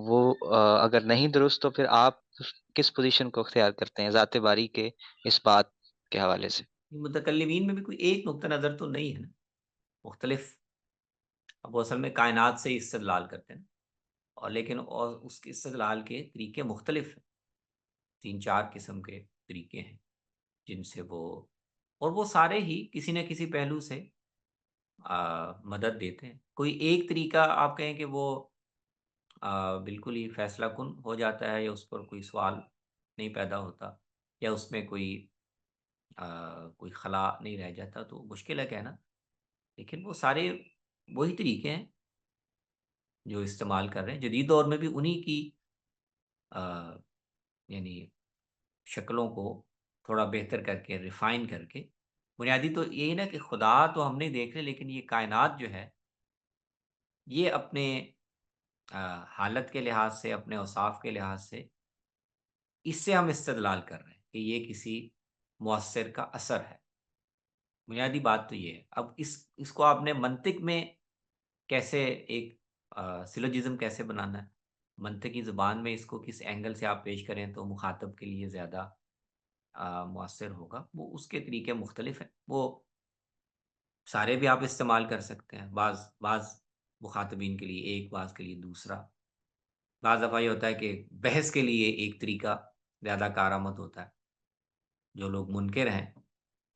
G: وہ اگر نہیں درست تو پھر آپ کس پوزیشن کو اختیار کرتے ہیں ذات باری کے اس بات کے حوالے سے؟
C: متکلمین میں بھی کوئی ایک نقطہ نظر تو نہیں ہے نا، مختلف، اب وہ اصل میں کائنات سے استدلال کرتے ہیں، اور لیکن اور اس کے استدلال کے طریقے مختلف ہیں، 3-4 قسم کے طریقے ہیں جن سے وہ، اور وہ سارے ہی کسی نہ کسی پہلو سے مدد دیتے ہیں۔ کوئی ایک طریقہ آپ کہیں کہ وہ بالکل ہی فیصلہ کن ہو جاتا ہے، یا اس پر کوئی سوال نہیں پیدا ہوتا، یا اس میں کوئی خلا نہیں رہ جاتا، تو مشکل ہے کہنا، لیکن وہ سارے وہی طریقے ہیں جو استعمال کر رہے ہیں جدید دور میں بھی، انہی کی یعنی شکلوں کو تھوڑا بہتر کر کے، ریفائن کر کے۔ بنیادی تو یہی نا کہ خدا تو ہم نہیں دیکھ رہے، لیکن یہ کائنات جو ہے یہ اپنے حالت کے لحاظ سے، اپنے اوصاف کے لحاظ سے، اس سے ہم استدلال کر رہے ہیں کہ یہ کسی مؤثر کا اثر ہے۔ بنیادی بات تو یہ ہے۔ اب اس کو آپ نے منطق میں کیسے ایک سلوجزم کیسے بنانا ہے، منطقی زبان میں اس کو کس اینگل سے آپ پیش کریں تو مخاطب کے لیے زیادہ مؤثر ہوگا، وہ اس کے طریقے مختلف ہیں، وہ سارے بھی آپ استعمال کر سکتے ہیں، بعض مخاطبین کے لیے ایک، بعض کے لیے دوسرا۔ بعض دفعہ یہ ہوتا ہے کہ بحث کے لیے ایک طریقہ زیادہ کارآمد ہوتا ہے، جو لوگ منکر ہیں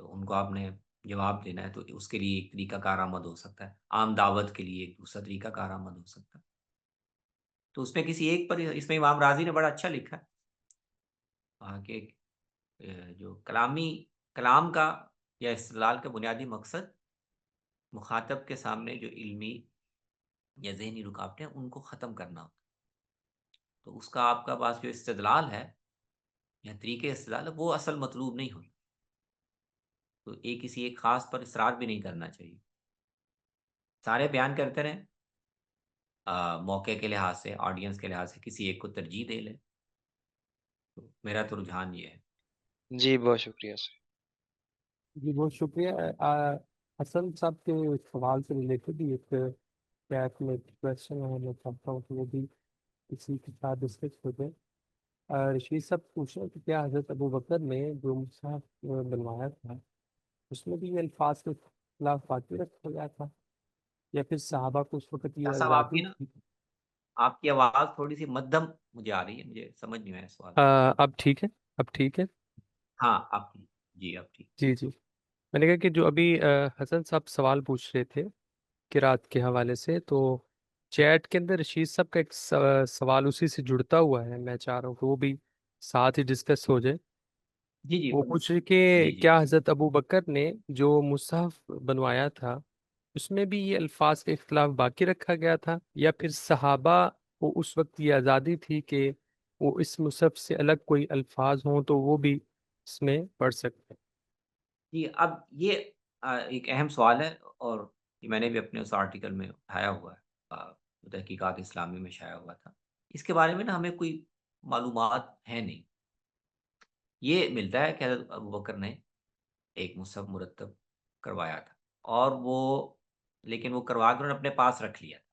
C: تو ان کو آپ نے جواب دینا ہے تو اس کے لیے ایک طریقہ کارآمد ہو سکتا ہے، عام دعوت کے لیے ایک دوسرا طریقہ کارآمد ہو سکتا ہے۔ تو اس میں کسی ایک پر، اس میں امام راضی نے بڑا اچھا لکھا ہے وہاں کے جو کلام کا یا استدلال کا بنیادی مقصد مخاطب کے سامنے جو علمی یا ذہنی رکاوٹیں ہیں ان کو ختم کرنا ہوتا ہے۔ تو اس کا آپ کا پاس جو استدلال ہے یا طریقے استدلال ہے وہ اصل مطلوب نہیں ہوتا، تو کسی ایک خاص پر اصرار بھی نہیں کرنا چاہیے، سارے بیان کرتے رہیں، موقع کے لحاظ سے، آڈینس کے لحاظ سے کسی ایک کو ترجیح دے لیں، تو میرا تو رجحان یہ ہے۔
G: جی بہت شکریہ سر۔
A: جی بہت شکریہ۔ حسن صاحب کے سوال سے ریلیٹڈ ایک چیٹ میں کوشچن ہے، میں چاہتا ہوں کہ وہ بھی اسی کے ساتھ ڈسکس ہو جائے۔ رشید صاحب پوچھ رہے ہیں کہ کیا حضرت ابو بکر نے جو مصحف بنوایا تھا اس میں بھی یہ الفاظ کے خلاف باقی رکھا گیا تھا، یا پھر صحابہ کو اس وقت یہ
C: صاحب
A: آزادی تھی؟
C: آپ کی آواز تھوڑی سی مدھم مجھے آ رہی ہے، مجھے سمجھ نہیں آیا سوال۔
A: اب ٹھیک ہے؟ اب ٹھیک ہے؟
C: ہاں آپ ٹھیک، جی اب ٹھیک۔
A: جی جی، میں نے کہا کہ جو ابھی حسن صاحب سوال پوچھ رہے تھے قرات کے حوالے سے، تو چیٹ کے اندر رشید صاحب کا ایک سوال اسی سے جڑتا ہوا ہے، میں چاہ رہا ہوں کہ وہ بھی ساتھ ہی ڈسکس ہو جائے۔
C: جی جی
A: وہ پوچھ رہے کہ
C: جی جی
A: کیا حضرت ابو بکر نے جو مصحف بنوایا تھا اس میں بھی یہ الفاظ کا اختلاف باقی رکھا گیا تھا، یا پھر صحابہ کو اس وقت یہ آزادی تھی کہ وہ اس مصحف سے الگ کوئی الفاظ ہوں تو وہ بھی اس میں پڑھ سکتے ہیں؟
C: جی، اب یہ ایک اہم سوال ہے، اور یہ میں نے بھی اپنے اس آرٹیکل میں اٹھایا ہوا ہے، جو تحقیقات اسلامی میں شائع ہوا تھا۔ اس کے بارے میں نا ہمیں کوئی معلومات ہے نہیں۔ یہ ملتا ہے کہ حضرت ابو بکر نے ایک مصحف مرتب کروایا تھا، اور لیکن وہ کروا کے انہوں نے اپنے پاس رکھ لیا تھا،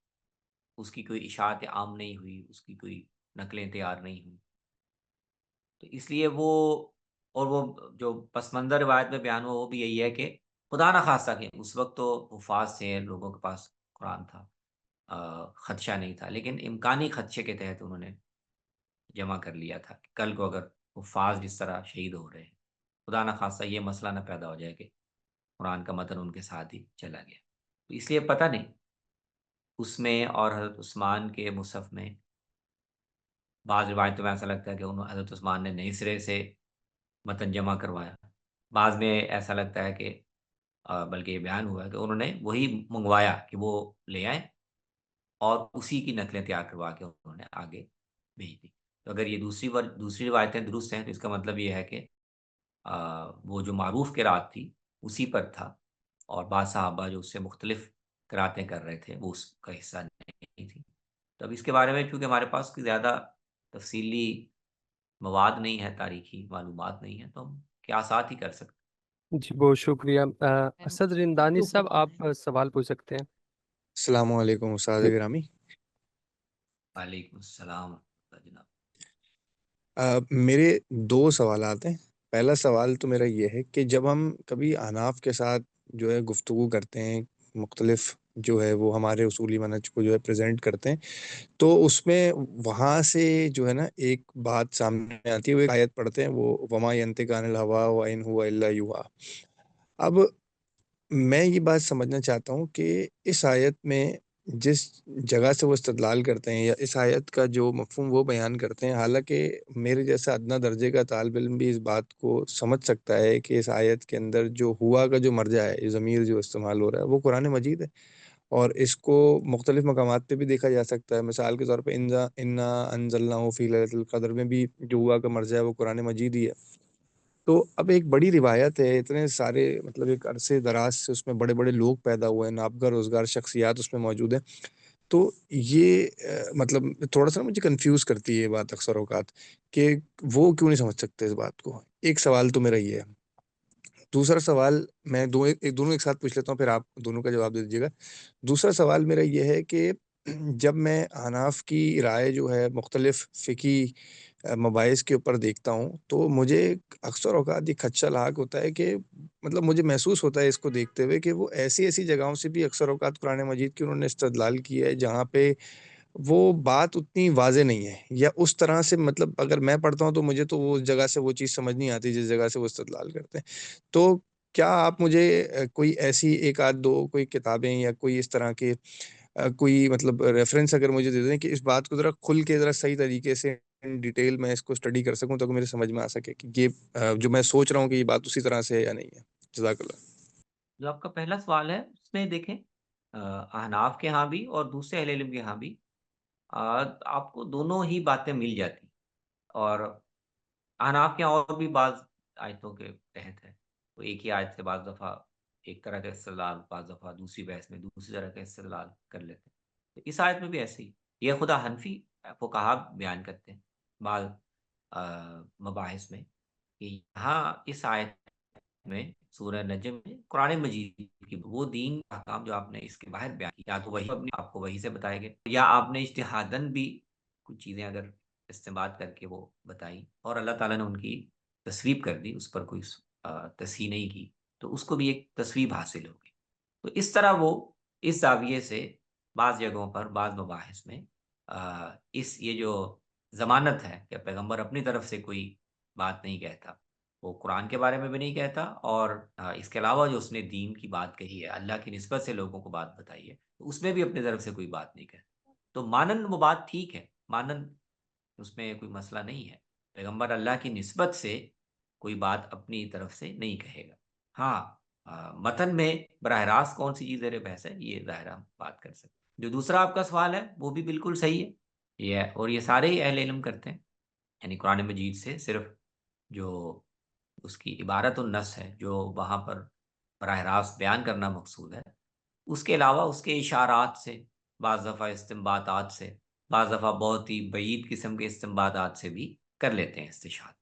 C: اس کی کوئی اشاعت عام نہیں ہوئی، اس کی کوئی نقلیں تیار نہیں ہوئی، تو اس لیے وہ جو پس منظر روایت میں بیان ہوا وہ بھی یہی ہے کہ خدا نہ خواستہ کہ اس وقت تو حفاظ تھے، لوگوں کے پاس قرآن تھا، خدشہ نہیں تھا، لیکن امکانی خدشے کے تحت انہوں نے جمع کر لیا تھا کہ کل کو اگر حفاظ جس طرح شہید ہو رہے ہیں، خدا نہ خواستہ یہ مسئلہ نہ پیدا ہو جائے کہ قرآن کا متن ان کے ساتھ ہی چلا گیا، تو اس لیے پتہ نہیں اس میں اور حضرت عثمان کے مصحف میں بعض روایتوں میں ایسا لگتا ہے کہ حضرت عثمان نے نئے سرے سے متن جمع کروایا، بعض میں ایسا لگتا ہے کہ بلکہ یہ بیان ہوا ہے کہ انہوں نے وہی منگوایا کہ وہ لے آئیں اور اسی کی نقلیں تیار کروا کے انہوں نے آگے بھیج دی۔ تو اگر یہ دوسری روایتیں درست ہیں تو اس کا مطلب یہ ہے کہ وہ جو معروف قرات تھی اسی پر تھا، اور بعض صحابہ جو اس سے مختلف قراتیں کر رہے تھے وہ اس کا حصہ نہیں تھی۔ تو اب اس کے بارے میں چونکہ ہمارے پاس کوئی زیادہ تفصیلی مواد نہیں ہے، تاریخی معلومات نہیں ہے، تو ہم قیاسات ہی کر سکتے ہیں۔
A: جی بہت شکریہ۔ اسد رندانی صاحب آپ سوال پوچھ سکتے ہیں۔
H: السلام علیکم استاد گرامی۔
C: وعلیکم السلام جناب۔
H: میرے دو سوالات ہیں۔ پہلا سوال تو میرا یہ ہے کہ جب ہم کبھی احناف کے ساتھ جو ہے گفتگو کرتے ہیں، مختلف جو ہے وہ ہمارے اصولی منہج کو جو ہے پریزنٹ کرتے ہیں، تو اس میں وہاں سے جو ہے نا ایک بات سامنے آتی ہے، وہ ایک آیت پڑھتے ہیں، وہ وما ینطق عن الہوا وان هو الا یوحی۔ اب میں یہ بات سمجھنا چاہتا ہوں کہ اس آیت میں جس جگہ سے وہ استدلال کرتے ہیں یا اس آیت کا جو مفہوم وہ بیان کرتے ہیں، حالانکہ میرے جیسا ادنا درجے کا طالب علم بھی اس بات کو سمجھ سکتا ہے کہ اس آیت کے اندر جو ہوا کا جو مرجع ہے، یہ ضمیر جو استعمال ہو رہا ہے وہ قرآن مجید ہے، اور اس کو مختلف مقامات پہ بھی دیکھا جا سکتا ہے۔ مثال کے طور پہ انا انزلناہ فی لیلۃ القدر میں بھی جو ہوا کا مرجع ہے وہ قرآن مجید ہی ہے۔ تو اب ایک بڑی روایت ہے، اتنے سارے مطلب ایک عرصے دراز سے اس میں بڑے بڑے لوگ پیدا ہوئے ہیں، نابغہ روزگار شخصیات اس میں موجود ہیں، تو یہ مطلب تھوڑا سا مجھے کنفیوز کرتی ہے یہ بات اکثر اوقات کہ وہ کیوں نہیں سمجھ سکتے اس بات کو۔ ایک سوال تو میرا یہ ہے۔ دوسرا سوال میں دونوں ایک ساتھ پوچھ لیتا ہوں، پھر آپ دونوں کا جواب دے دیجیے گا۔ دوسرا سوال میرا یہ ہے کہ جب میں احناف کی رائے جو ہے مختلف فقہی مباحث کے اوپر دیکھتا ہوں، تو مجھے اکثر اوقات یہ خدشہ لاحق ہوتا ہے کہ مطلب مجھے محسوس ہوتا ہے اس کو دیکھتے ہوئے کہ وہ ایسی جگہوں سے بھی اکثر اوقات قرآن مجید کی انہوں نے استدلال کی ہے جہاں پہ وہ بات اتنی واضح نہیں ہے، یا اس طرح سے مطلب اگر میں پڑھتا ہوں تو مجھے تو وہ جگہ سے وہ چیز سمجھ نہیں آتی جس جگہ سے وہ استدلال کرتے ہیں۔ تو کیا آپ مجھے کوئی ایسی ایک آدھ دو کوئی کتابیں یا کوئی اس طرح کے کوئی مطلب ریفرنس اگر مجھے دے دیں کہ اس بات کو ذرا کھل کے ذرا صحیح طریقے سے ان ڈیٹیل میں اس کو اسٹڈی کر سکوں تاکہ میرے سمجھ میں آ سکے کہ یہ جو میں سوچ رہا ہوں کہ یہ بات اسی طرح سے ہے یا نہیں ہے. جزاک اللہ.
C: جو آپ کا پہلا سوال ہے اس میں دیکھیں احناف کے ہاں بھی اور دوسرے اہل علم کے ہاں بھی آپ کو دونوں ہی باتیں مل جاتی، اور احناف کے یہاں اور بھی بعض آیتوں کے تحت ہے، وہ ایک ہی آیت سے بعض دفعہ ایک طرح کا استدلال، بعض دفعہ دوسری بحث میں دوسری طرح کا استدلال کر لیتے ہیں. تو اس آیت میں بھی ایسے ہی، یہ خدا حنفی فقہا بیان کرتے ہیں بعض مباحث میں کہ یہاں اس آیت میں سورہ نجم میں قرآن مجید کی وہ دین احکام جو آپ نے اس کے باہر بیان کی، یا تو وہی اپنے آپ کو وہی سے بتائے گئے، یا آپ نے اجتہاداً بھی کچھ چیزیں اگر استعمال کر کے وہ بتائی اور اللہ تعالیٰ نے ان کی تصویب کر دی، اس پر کوئی تصحیح نہیں کی، تو اس کو بھی ایک تصویب حاصل ہوگی. تو اس طرح وہ اس زاویے سے بعض جگہوں پر بعض مباحث میں اس یہ جو ضمانت ہے کہ پیغمبر اپنی طرف سے کوئی بات نہیں کہتا، وہ قرآن کے بارے میں بھی نہیں کہتا، اور اس کے علاوہ جو اس نے دین کی بات کہی ہے، اللہ کی نسبت سے لوگوں کو بات بتائی ہے، تو اس میں بھی اپنی طرف سے کوئی بات نہیں کہتا. تو مانن وہ بات ٹھیک ہے، مانن اس میں کوئی مسئلہ نہیں ہے. پیغمبر اللہ کی نسبت سے کوئی بات اپنی طرف سے نہیں کہے گا. ہاں متن میں براہ راست کون سی چیز زیر بحث ہے یہ ظاہر ہم بات کر سکتے. جو دوسرا آپ کا سوال ہے وہ بھی بالکل صحیح ہے، اور یہ سارے ہی اہل علم کرتے ہیں، یعنی قرآن مجید سے صرف جو اس کی عبارت النص ہے جو وہاں پر براہ راست بیان کرنا مقصود ہے، اس کے علاوہ اس کے اشارات سے، بعض دفعہ استنباطات سے، بعض دفعہ بہت ہی بعید قسم کے استنباطات سے بھی کر لیتے ہیں استشہاد.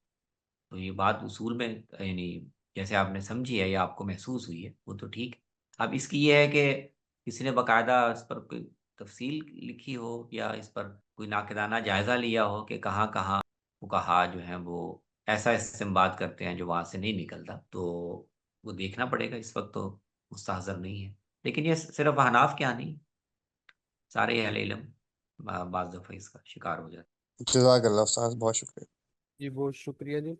C: تو یہ بات اصول میں یعنی جیسے آپ نے سمجھی ہے یا آپ کو محسوس ہوئی ہے وہ تو ٹھیک ہے. اب اس کی یہ ہے کہ کسی نے باقاعدہ اس پر کوئی تفصیل لکھی ہو یا اس پر کوئی ناقدانہ جائزہ لیا ہو کہ کہاں کہاں فقہا جو ہیں وہ ایسا استنباط کرتے ہیں جو وہاں سے نہیں نکلتا، تو وہ دیکھنا پڑے گا. اس وقت تو مستحضر نہیں ہے، لیکن یہ صرف احناف کے یہاں نہیں، سارے اہل علم بعض دفعہ اس کا شکار ہو جاتے.
H: جزاک اللہ استاذ، بہت شکریہ.
A: جی بہت شکریہ جی.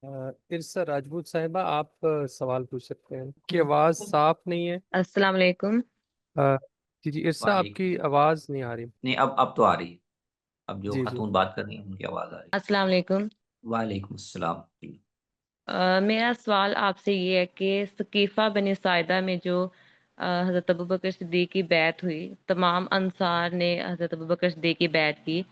A: ارسا راجپوت صاحبہ آپ سوال پوچھ سکتے ہیں، کی آواز صاف نہیں ہے.
I: السلام علیکم.
A: جی ارسا آپ کی آواز نہیں آ رہی.
C: نہیں اب تو آ رہی ہے، اب جو
A: جی
C: خاتون بات کر رہی ہیں ان کی آواز آ رہی ہے.
I: السلام علیکم.
C: وعلیکم السلام.
I: میرا سوال آپ سے یہ ہے کہ ثقیفہ بنی ساعدہ میں جو حضرت ابوبکر صدیق کی بیعت ہوئی، تمام انصار نے حضرت ابوبکر صدیق کی بیعت کی،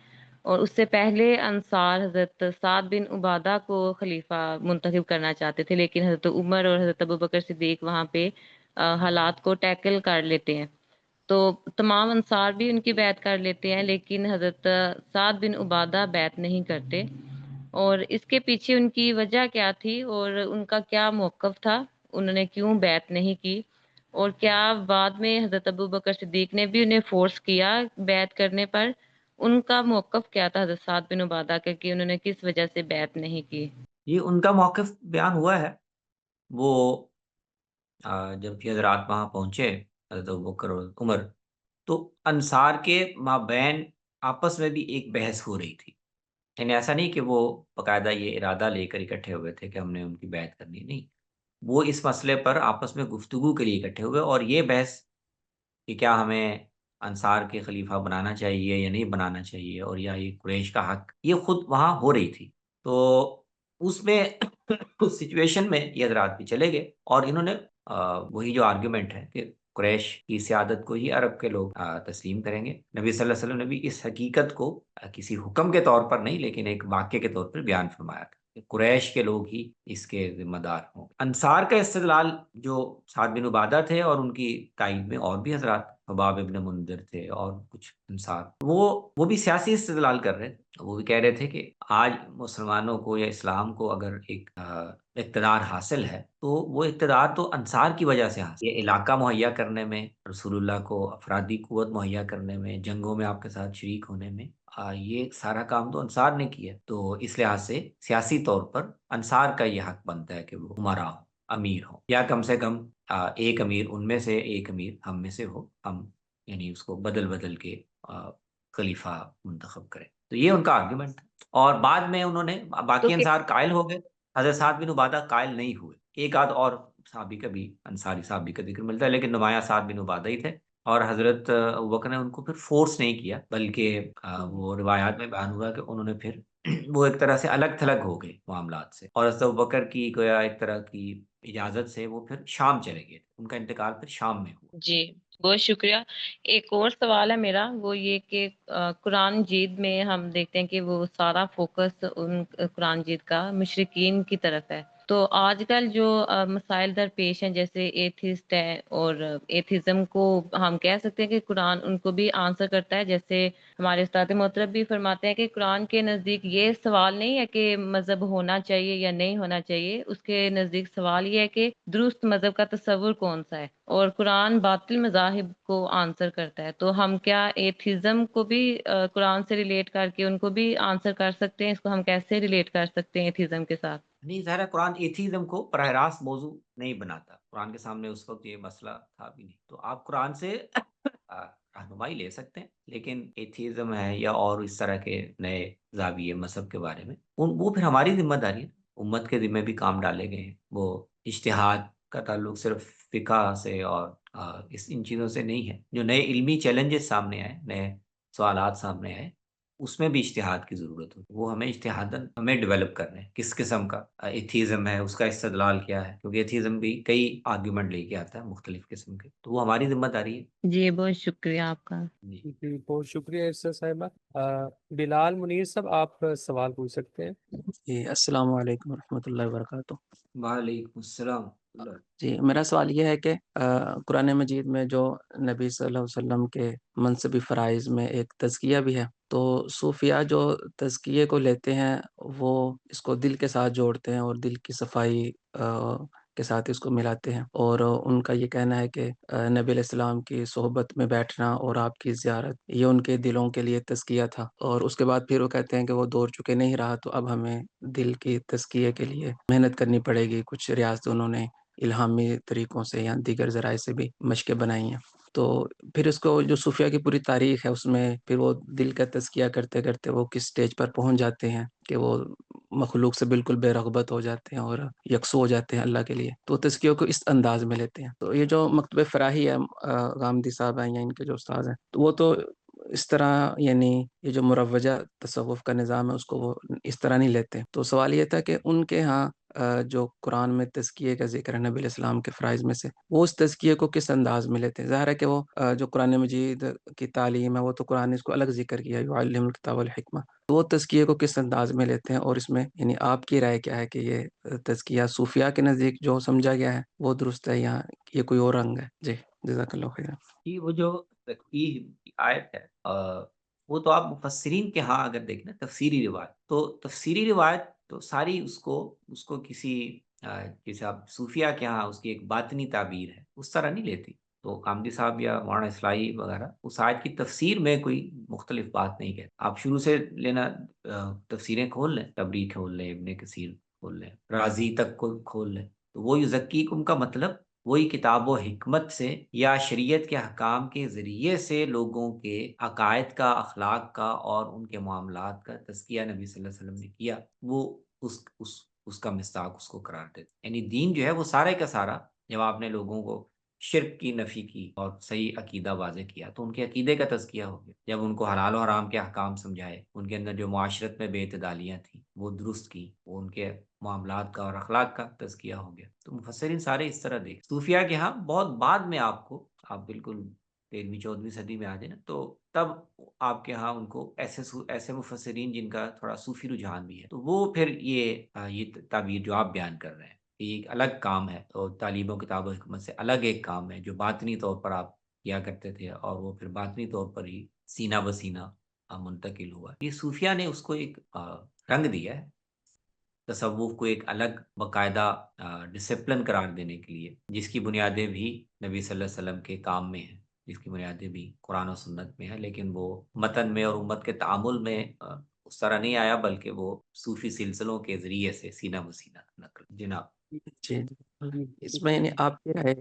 I: اور اس سے پہلے انصار حضرت سعد بن عبادہ کو خلیفہ منتخب کرنا چاہتے تھے، لیکن حضرت عمر اور حضرت ابوبکر صدیق وہاں پہ حالات کو ٹیکل کر لیتے ہیں. تو تمام انصار بھی ان کی بیعت کر لیتے ہیں، لیکن حضرت سعد بن عبادہ بیعت نہیں کرتے، اور اس کے پیچھے ان کی وجہ کیا تھی اور ان کا کیا موقف تھا، انہوں نے کیوں بیعت نہیں کی، اور کیا بعد میں حضرت ابوبکر صدیق نے بھی انہیں فورس کیا بیعت کرنے پر؟ ان کا موقف کیا تھا حضرت سعد بن عبادہ کا کہ انہوں نے کس وجہ سے بیعت نہیں کی؟
C: یہ ان کا موقف بیان ہوا ہے. وہ جب یہ حضرات وہاں پہنچے حضرت ابوبکر اور عمر، تو انصار کے مابین آپس میں بھی ایک بحث ہو رہی تھی. یعنی ایسا نہیں کہ وہ باقاعدہ یہ ارادہ لے کر اکٹھے ہوئے تھے کہ ہم نے ان کی بیعت کرنی، نہیں، وہ اس مسئلے پر آپس میں گفتگو کے لیے اکٹھے ہوئے، اور یہ بحث کہ کیا ہمیں انصار کے خلیفہ بنانا چاہیے یا نہیں بنانا چاہیے، اور یا یہ قریش کا حق، یہ خود وہاں ہو رہی تھی. تو اس میں اس سچویشن میں یہ حضرات بھی چلے گئے، اور انہوں نے وہی جو آرگیومنٹ ہے کہ قریش کی سیادت کو ہی عرب کے لوگ تسلیم کریں گے. نبی صلی اللہ علیہ وسلم نے بھی اس حقیقت کو کسی حکم کے طور پر نہیں لیکن ایک واقعے کے طور پر بیان فرمایا کہ قریش کے لوگ ہی اس کے ذمہ دار ہوں. انصار کا استدلال جو سعد بن عبادہ تھے اور ان کی تائید میں اور بھی حضرات، حباب ابن منذر تھے اور کچھ انصار، وہ بھی سیاسی استدلال کر رہے تھے. وہ بھی کہہ رہے تھے کہ آج مسلمانوں کو یا اسلام کو اگر ایک اقتدار حاصل ہے تو وہ اقتدار تو انصار کی وجہ سے حاصل. یہ علاقہ مہیا کرنے میں، رسول اللہ کو افرادی قوت مہیا کرنے میں، جنگوں میں آپ کے ساتھ شریک ہونے میں، یہ سارا کام تو انصار نے کیا. تو اس لحاظ سے سیاسی طور پر انصار کا یہ حق بنتا ہے کہ وہ امراء ہو، امیر ہو، یا کم سے کم ایک امیر ان میں سے، ایک امیر ہم میں سے ہو، ہم یعنی اس کو بدل بدل کے خلیفہ منتخب کریں. تو یہ ان کا آرگیومنٹ. اور بعد میں انہوں نے باقی انصار قائل ہو گئے، حضرت سعد بن عبادہ قائل نہیں ہوئے. ایک آدھ اور صحابی کا بھی، انصاری صحابی کا ذکر ملتا ہے، لیکن نمایاں سعد بن عبادہ ہی تھے اور حضرت ابوبکر نے ان کو پھر فورس نہیں کیا، بلکہ وہ روایات میں بیان ہوا کہ انہوں نے پھر وہ ایک طرح سے الگ تھلگ ہو گئے معاملات سے، اور حضرت ابوبکر کی گویا ایک طرح کی اجازت سے وہ پھر شام چلے گئے، ان کا انتقال پھر شام میں ہوا۔
I: جی بہت شکریہ۔ ایک اور سوال ہے میرا، وہ یہ کہ قرآن مجید میں ہم دیکھتے ہیں کہ وہ سارا فوکس ان قرآن مجید کا مشرکین کی طرف ہے، تو آج کل جو مسائل درپیش ہیں جیسے ایتھسٹ ہے اور ایتھزم کو ہم کہہ سکتے ہیں کہ قرآن ان کو بھی آنسر کرتا ہے، جیسے ہمارے استاد محترم بھی فرماتے ہیں کہ قرآن کے نزدیک یہ سوال نہیں ہے کہ مذہب ہونا چاہیے یا نہیں ہونا چاہیے، اس کے نزدیک سوال یہ ہے کہ درست مذہب کا تصور کون سا ہے، اور قرآن باطل مذاہب کو آنسر کرتا ہے، تو ہم کیا ایتھزم کو بھی قرآن سے ریلیٹ کر کے ان کو بھی آنسر کر سکتے ہیں؟ اس کو ہم کیسے ریلیٹ کر سکتے ہیں ایتھزم کے ساتھ؟
C: نہیں، ظاہر ہے قرآن ایتھیزم کو براہ راست موضوع نہیں بناتا، قرآن کے سامنے اس وقت یہ مسئلہ تھا بھی نہیں، تو آپ قرآن سے رہنمائی لے سکتے ہیں، لیکن ایتھیزم ہے یا اور اس طرح کے نئے زاویے مذہب کے بارے میں وہ پھر ہماری ذمہ داری ہے، امت کے ذمہ بھی کام ڈالے گئے ہیں، وہ اجتہاد کا تعلق صرف فقہ سے اور ان چیزوں سے نہیں ہے، جو نئے علمی چیلنجز سامنے آئے، نئے سوالات سامنے آئے، اس میں بھی اجتہاد کی ضرورت ہوتی ہے، وہ ہمیں اجتہاداً ہمیں ڈیولپ کرنے ہیں، کس قسم کا ایتھیزم ہے، اس کا استدلال کیا ہے، کیونکہ ایتھیزم بھی کئی آرگیومنٹ لے کے آتا ہے مختلف قسم کے، تو وہ ہماری ذمہ داری ہے۔
I: جی بہت شکریہ آپ کا۔
C: جی
A: جی بہت شکریہ عرصہ صاحبہ۔ بلال منیر صاحب آپ سوال پوچھ سکتے ہیں۔
J: جی السلام علیکم ورحمۃ اللہ وبرکاتہ۔
C: وعلیکم السلام۔
J: جی میرا سوال یہ ہے کہ قرآن مجید میں جو نبی صلی اللہ علیہ وسلم کے منصبی فرائض میں ایک تزکیہ بھی ہے، تو صوفیہ جو تزکیے کو لیتے ہیں وہ اس کو دل کے ساتھ جوڑتے ہیں اور دل کی صفائی کے ساتھ اس کو ملاتے ہیں، اور ان کا یہ کہنا ہے کہ نبی علیہ السلام کی صحبت میں بیٹھنا اور آپ کی زیارت یہ ان کے دلوں کے لیے تزکیہ تھا، اور اس کے بعد پھر وہ کہتے ہیں کہ وہ دور چکے نہیں رہا، تو اب ہمیں دل کی تزکیے کے لیے محنت کرنی پڑے گی، کچھ ریاضت انہوں نے الہامی طریقوں سے یا دیگر ذرائع سے بھی مشقیں بنائی ہیں۔ تو پھر اس کو جو صوفیہ کی پوری تاریخ ہے اس میں پھر وہ دل کا تزکیہ کرتے کرتے وہ کس سٹیج پر پہنچ جاتے ہیں کہ وہ مخلوق سے بالکل بے رغبت ہو جاتے ہیں اور یکسو ہو جاتے ہیں اللہ کے لیے، تو تزکیوں کو اس انداز میں لیتے ہیں۔ تو یہ جو مکتب فراہی ہے غامدی صاحب ہیں یا ان کے جو استاد ہیں، تو وہ تو اس طرح یعنی یہ جو مروجہ تصوف کا نظام ہے اس کو وہ اس طرح نہیں لیتے۔ تو سوال یہ تھا کہ ان کے ہاں جو قرآن میں تزکیے کا ذکر ہے نبی علیہ السلام کے فرائض میں سے، وہ اس تزکیے کو کس انداز میں لیتے ہیں؟ ظاہر ہے کہ وہ جو قرآن مجید کی تعلیم ہے وہ تو قرآن نے اس کو الگ ذکر کیا ہے، یعلم الکتاب والحکمہ، وہ تزکیے کو کس انداز میں لیتے ہیں، اور اس میں یعنی آپ کی رائے کیا ہے کہ یہ تزکیہ صوفیہ کے نزدیک جو سمجھا گیا ہے وہ درست ہے یا یہ کوئی اور رنگ ہے؟ جی جزاک اللہ خیر۔
C: جی وہ جو تقویہ کی آیت ہے وہ تو آپ مفسرین کے ہاں اگر دیکھیں تفسیری روایت، تو تفسیری روایت تو ساری اس کو کسی جیسے آپ صوفیہ کے ہاں اس کی ایک باطنی تعبیر ہے اس طرح نہیں لیتی، تو قامدی صاحب یا مولانا اصلاحی وغیرہ اس آیت کی تفسیر میں کوئی مختلف بات نہیں کہتے، آپ شروع سے لینا تفسیریں کھول لیں، تبری کھول لیں، ابن کثیر کھول لیں، رازی تک کو کھول لیں، تو وہ یزکیکم کا مطلب وہی کتاب و حکمت سے یا شریعت کے احکام کے ذریعے سے لوگوں کے عقائد کا، اخلاق کا اور ان کے معاملات کا تزکیہ نبی صلی اللہ علیہ وسلم نے کیا، وہ اس کا مصداق اس کو قرار دیتے، یعنی دین جو ہے وہ سارے کا سارا جب آپ نے لوگوں کو شرک کی نفی کی اور صحیح عقیدہ واضح کیا تو ان کے عقیدے کا تزکیہ ہو گیا، جب ان کو حلال و حرام کے احکام سمجھائے، ان کے اندر جو معاشرت میں بے اعتدالیاں تھیں وہ درست کی، وہ ان کے معاملات کا اور اخلاق کا تزکیہ ہو گیا، تو مفسرین سارے اس طرح دیکھ۔ صوفیہ کے ہاں بہت بعد میں آپ بالکل 13ویں 14ویں صدی میں آ جائیں نا، تو تب آپ کے ہاں ان کو ایسے مفسرین جن کا تھوڑا صوفی رجحان بھی ہے، تو وہ پھر یہ تعبیر جو آپ بیان کر رہے ہیں کہ یہ ایک الگ کام ہے، اور تعلیم و کتاب و حکمت سے الگ ایک کام ہے جو باطنی طور پر آپ کیا کرتے تھے، اور وہ پھر باطنی طور پر ہی سینہ بسینہ منتقل ہوا، یہ صوفیہ نے اس کو ایک رنگ دیا ہے، تصوف کو ایک الگ باقاعدہ ڈسپلن قرار دینے کے لیے، جس کی بنیادیں بھی نبی صلی اللہ علیہ وسلم کے کام میں ہیں، جس کی بنیادیں بھی قرآن و سنت میں ہیں، لیکن وہ متن میں اور امت کے تعامل میں اس طرح نہیں آیا، بلکہ وہ صوفی سلسلوں کے ذریعے سے سینہ بسینہ نقل۔ جناب
J: جی اس میں یعنی آپ کی رائے